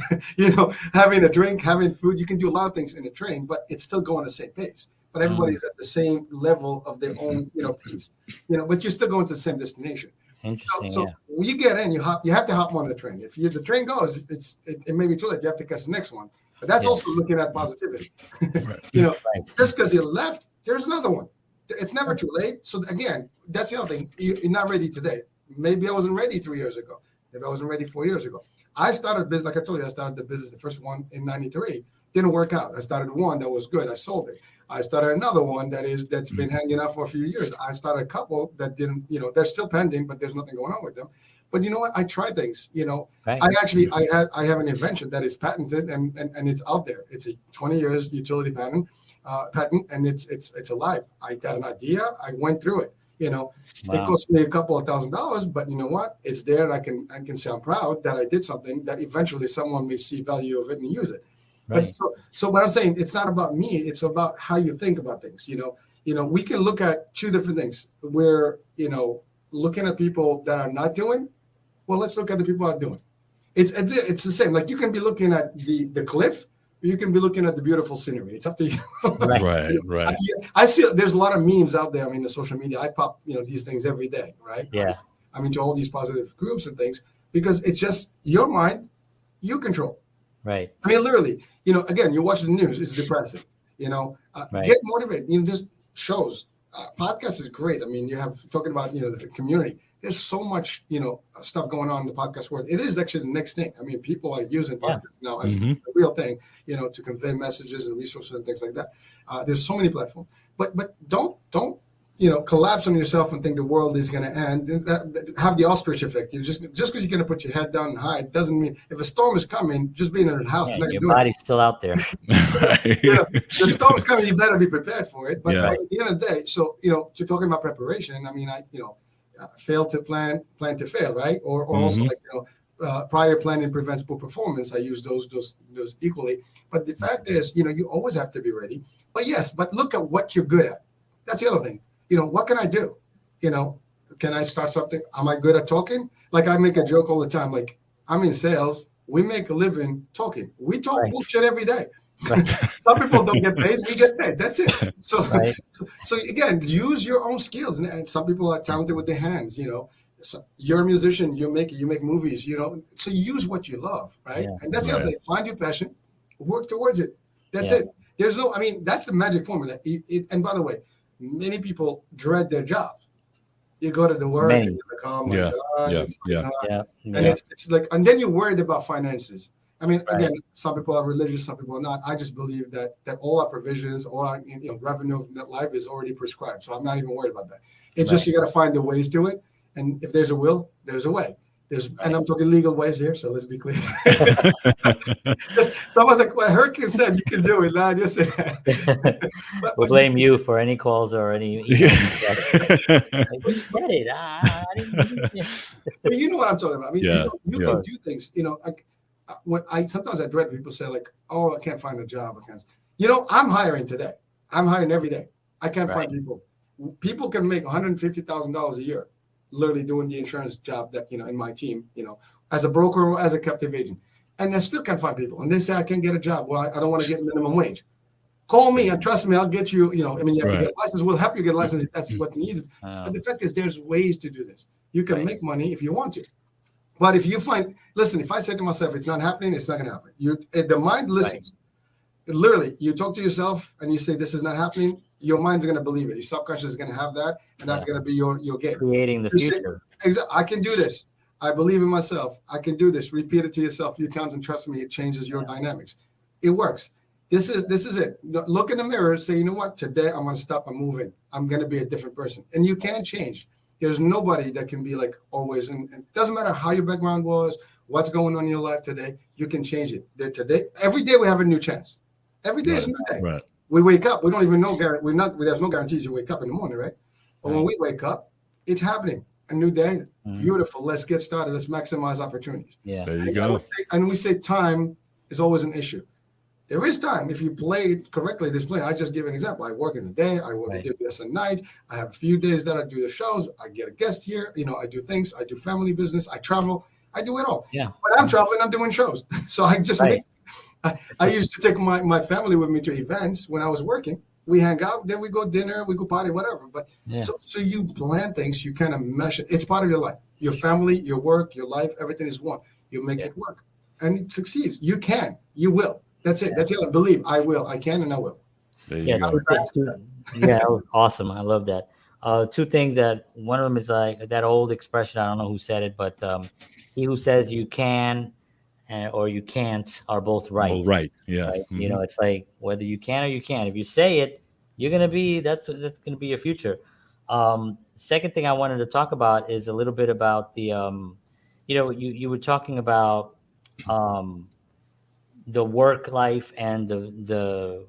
having a drink, having food. You can do a lot of things in a train, but it's still going the same pace. But everybody's at the same level of their own, pace, but you're still going to the same destination. Interesting. So when you get in, you have to hop on the train. If the train goes, it may be too late. You have to catch the next one. But that's also looking at positivity. Right. Just because you left, there's another one. It's never too late. So again, that's the other thing. You're not ready today. Maybe I wasn't ready 3 years ago. Maybe I wasn't ready 4 years ago. I started business, like I told you, I started the business, the first one in 93. Didn't work out. I started one that was good. I sold it. I started another one that's been hanging out for a few years. I started a couple that didn't, they're still pending, but there's nothing going on with them. But you know what? I try things, Right. I have an invention that is patented and it's out there. It's a 20 years utility patent, and it's alive. I got an idea. I went through it. Wow. It cost me a couple of $1,000s, but you know what? It's there, and I can say I'm proud that I did something that eventually someone may see value of it and use it. Right. But so what I'm saying, it's not about me. It's about how you think about things. We can look at two different things. We're looking at people that are not doing. Well, let's look at the people that are doing. It's the same. Like you can be looking at the cliff. You can be looking at the beautiful scenery. It's up to you. Right. I see there's a lot of memes out there. I mean, the social media, I pop, these things every day, right? Yeah. I'm into all these positive groups and things because it's just your mind, you control. Right. I mean, literally, again, you watch the news, it's depressing, Right. Get motivated, just shows, podcast is great. I mean, you have talking about, the community. There's so much, stuff going on in the podcast world. It is actually the next thing. I mean, people are using podcasts now as a real thing, to convey messages and resources and things like that. There's so many platforms, but don't collapse on yourself and think the world is going to end. Have the ostrich effect. Just because you're going to put your head down and hide doesn't mean if a storm is coming, just being in a house. Yeah, your body's still out there. The storm's coming. You better be prepared for it. But Yeah. at the end of the day, so to talking about preparation. I mean, fail to plan to fail, right? Or also like prior planning prevents poor performance. I use those equally. But the fact is, you always have to be ready. But look at what you're good at. That's the other thing. What can I do? Can I start something? Am I good at talking? Like I make a joke all the time. Like I'm in sales. We make a living talking. We talk bullshit every day. Right. Some people don't get paid. We get paid. That's it. So, so again, use your own skills. And some people are talented with their hands. So you're a musician. You make movies. So use what you love, right? Yeah. And that's the other thing. Find your passion. Work towards it. That's it. There's no. I mean, that's the magic formula. And by the way, many people dread their job. You go to the work and you're like, oh my God. And it's like, and then you're worried about finances. I mean, again, some people are religious, some people are not. I just believe that all our provisions, all our revenue, that life is already prescribed. So I'm not even worried about that. It's just you got to find the ways to it. And if there's a will, there's a way. And I'm talking legal ways here, so let's be clear. Someone's like, well, Hurricane said you can do it. Nah, just we'll blame you for any calls or any emails. We said it. I didn't. But you know what I'm talking about. I mean, you can do things. Sometimes I dread people say like, oh, I can't find a job. I'm hiring today. I'm hiring every day. I can't find people. People can make $150,000 a year. Literally doing the insurance job that, in my team, as a broker or as a captive agent. And I still can't find people. And they say, I can't get a job. Well, I don't want to get minimum wage. Call me and trust me, I'll get you, you have to get a license. We'll help you get a license if that's what needed. But the fact is there's ways to do this. You can make money if you want to. But if you listen, if I say to myself, it's not happening, it's not going to happen. The mind listens. Literally, you talk to yourself and you say, this is not happening. Your mind's going to believe it. Your subconscious is going to have that. And that's going to be your game. Creating the future. Exactly. I can do this. I believe in myself. I can do this. Repeat it to yourself a few times and trust me, it changes your dynamics. It works. This is it. Look in the mirror and say, you know what? Today I'm going to stop. I'm moving. I'm going to be a different person. And you can change. There's nobody that can be like always. And it doesn't matter how your background was, what's going on in your life today. You can change it. Today, every day we have a new chance. Every day is a new day. Right. We wake up. We don't even know. There's no guarantees you wake up in the morning, right? But when we wake up, it's happening. A new day. Beautiful. Let's get started. Let's maximize opportunities. Yeah. There you go. And we say time is always an issue. There is time if you play correctly. This play. I just give an example. I work in the day. I work at this at night. I have a few days that I do the shows. I get a guest here. I do things. I do family business. I travel. I do it all. Yeah. When I'm traveling, I'm doing shows. So I just mix. I used to take my family with me to events when I was working. We hang out, then we go dinner, we go party, whatever. But so you plan things, you kind of mesh it. It's part of your life. Your family, your work, your life, everything is one. You make it work. And it succeeds. You can. You will. That's it. That's it. Believe I will. I can and I will. There you go. Yeah, that was awesome. I love that. Two things that one of them is like that old expression. I don't know who said it, but he who says you can or you can't are both right. Well, right. Yeah. Right? You know, it's like whether you can or you can't. If you say it, you're gonna be that's gonna be your future. Second thing I wanted to talk about is a little bit about the you were talking about um, the work life and the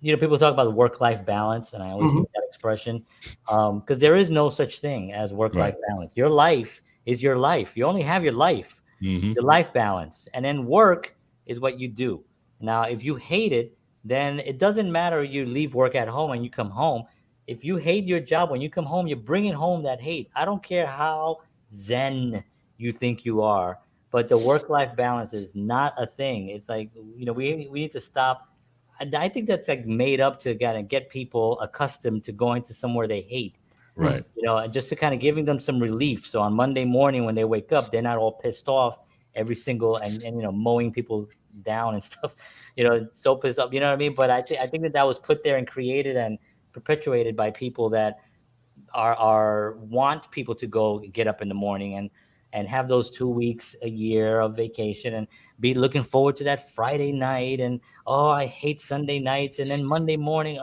people talk about the work life balance, and I always Hmm. hate that expression because there is no such thing as work Right. life balance. Your life is your life. You only have Hmm. your life balance, and then work is what you do. Now, if you hate it, then it doesn't matter. You leave work at home and you come home. If you hate your job when you come home, you're bringing home that hate. I don't care how zen you think you are, but the work life balance is not a thing. It's like we need to stop. I think that's like made up to kind of get people accustomed to going to somewhere they hate, Right. and just to kind of giving them some relief. So on Monday morning when they wake up, they're not all pissed off every single and mowing people down and stuff, so pissed off. You know what I mean? But I think that was put there and created and perpetuated by people that are want people to go get up in the morning and have those 2 weeks a year of vacation and be looking forward to that Friday night and I hate Sunday nights and then Monday morning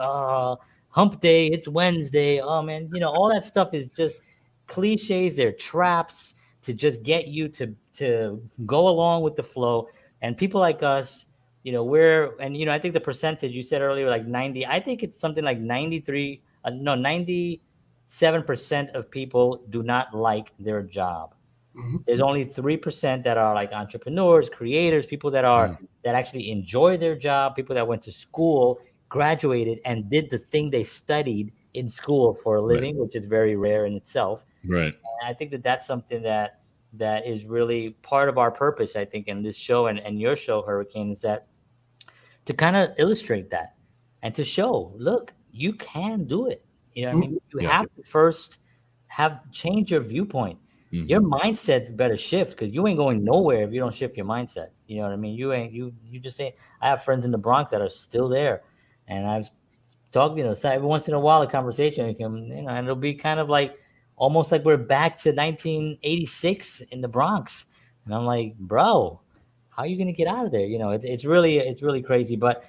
hump day, it's Wednesday, oh man, all that stuff is just cliches. They're traps to just get you to go along with the flow. And people like us, we're and I think the percentage you said earlier, like 90, I think it's something like 93 no 97% of people do not like their job. Hmm. There's only 3% that are like entrepreneurs, creators, people that actually enjoy their job, people that went to school, graduated, and did the thing they studied in school for a Right. living, which is very rare in itself. Right. And I think that that's something that is really part of our purpose. I think in this show and your show, Hurricane, is that to kind of illustrate that and to show, look, you can do it. You know what I mean? You Yeah. have to first have change your viewpoint. Your Hmm. mindset's better shift because you ain't going nowhere if you don't shift your mindset. You know what I mean? You just say I have friends in the Bronx that are still there, and I've talked, so every once in a while a conversation can, and it'll be kind of like almost like we're back to 1986 in the Bronx, and I'm like, bro, how are you gonna get out of there? It's really crazy. But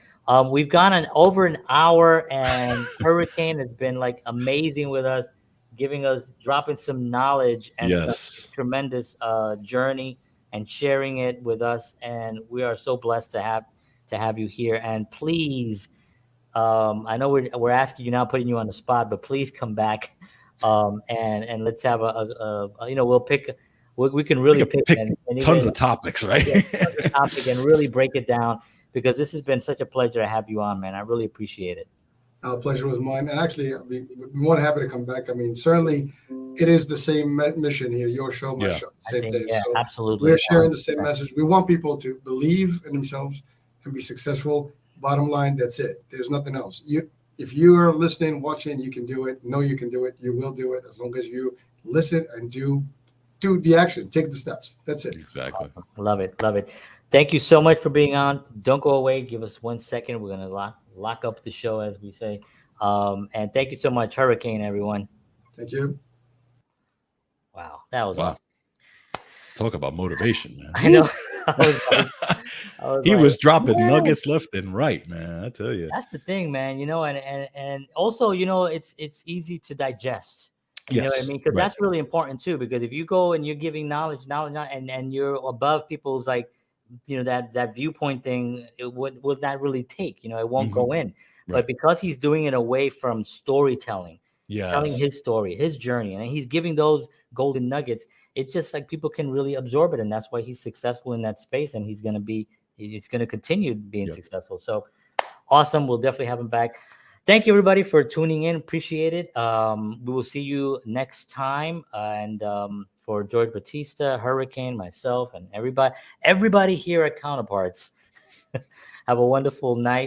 we've gone over an hour, and Hurricane has been like amazing with us, dropping some knowledge and some Yes. tremendous journey and sharing it with us. And we are so blessed to have you here. And please, I know we're asking you now, putting you on the spot, but please come back, and let's have we'll pick. We can We really could pick pick and tons even of topics, yeah, right? tons of topic and really break it down because this has been such a pleasure to have you on, man. I really appreciate it. Pleasure was mine. And actually, we're more than happy to come back. I mean, certainly it is the same mission here, your show, my Yeah. show, the I same think, thing. yeah, So absolutely, we're sharing the same 100%. message. We want people to believe in themselves and be successful. Bottom line, that's it. There's nothing else. If you are listening, watching, you can do it. Know you can do it. You will do it as long as you listen and do the action. Take the steps. That's it. Exactly. Love it, love it. Thank you so much for being on. Don't go away. Give us 1 second. We're gonna lock up the show, as we say. And thank you so much, Hurricane, everyone. Thank you. Wow, that was Wow. awesome. Talk about motivation, man. I know. I was like, He was dropping yes. nuggets left and right, man. I tell you. That's the thing, man. And also, it's easy to digest. You know what I Yes. mean? Because Right. that's really important too. Because if you go and you're giving knowledge, and you're above people's like, that viewpoint thing, it would not really take. It won't Hmm. go in. But Right. because he's doing it away from storytelling, telling Yes. his story, his journey, and he's giving those golden nuggets, it's just like people can really absorb it, and that's why he's successful in that space, and it's gonna continue being Yep. successful. So awesome. We'll definitely have him back. Thank you, everybody, for tuning in. Appreciate it. We will see you next time. And for George Batista, Hurricane, myself, and everybody here at Counterparts, have a wonderful night.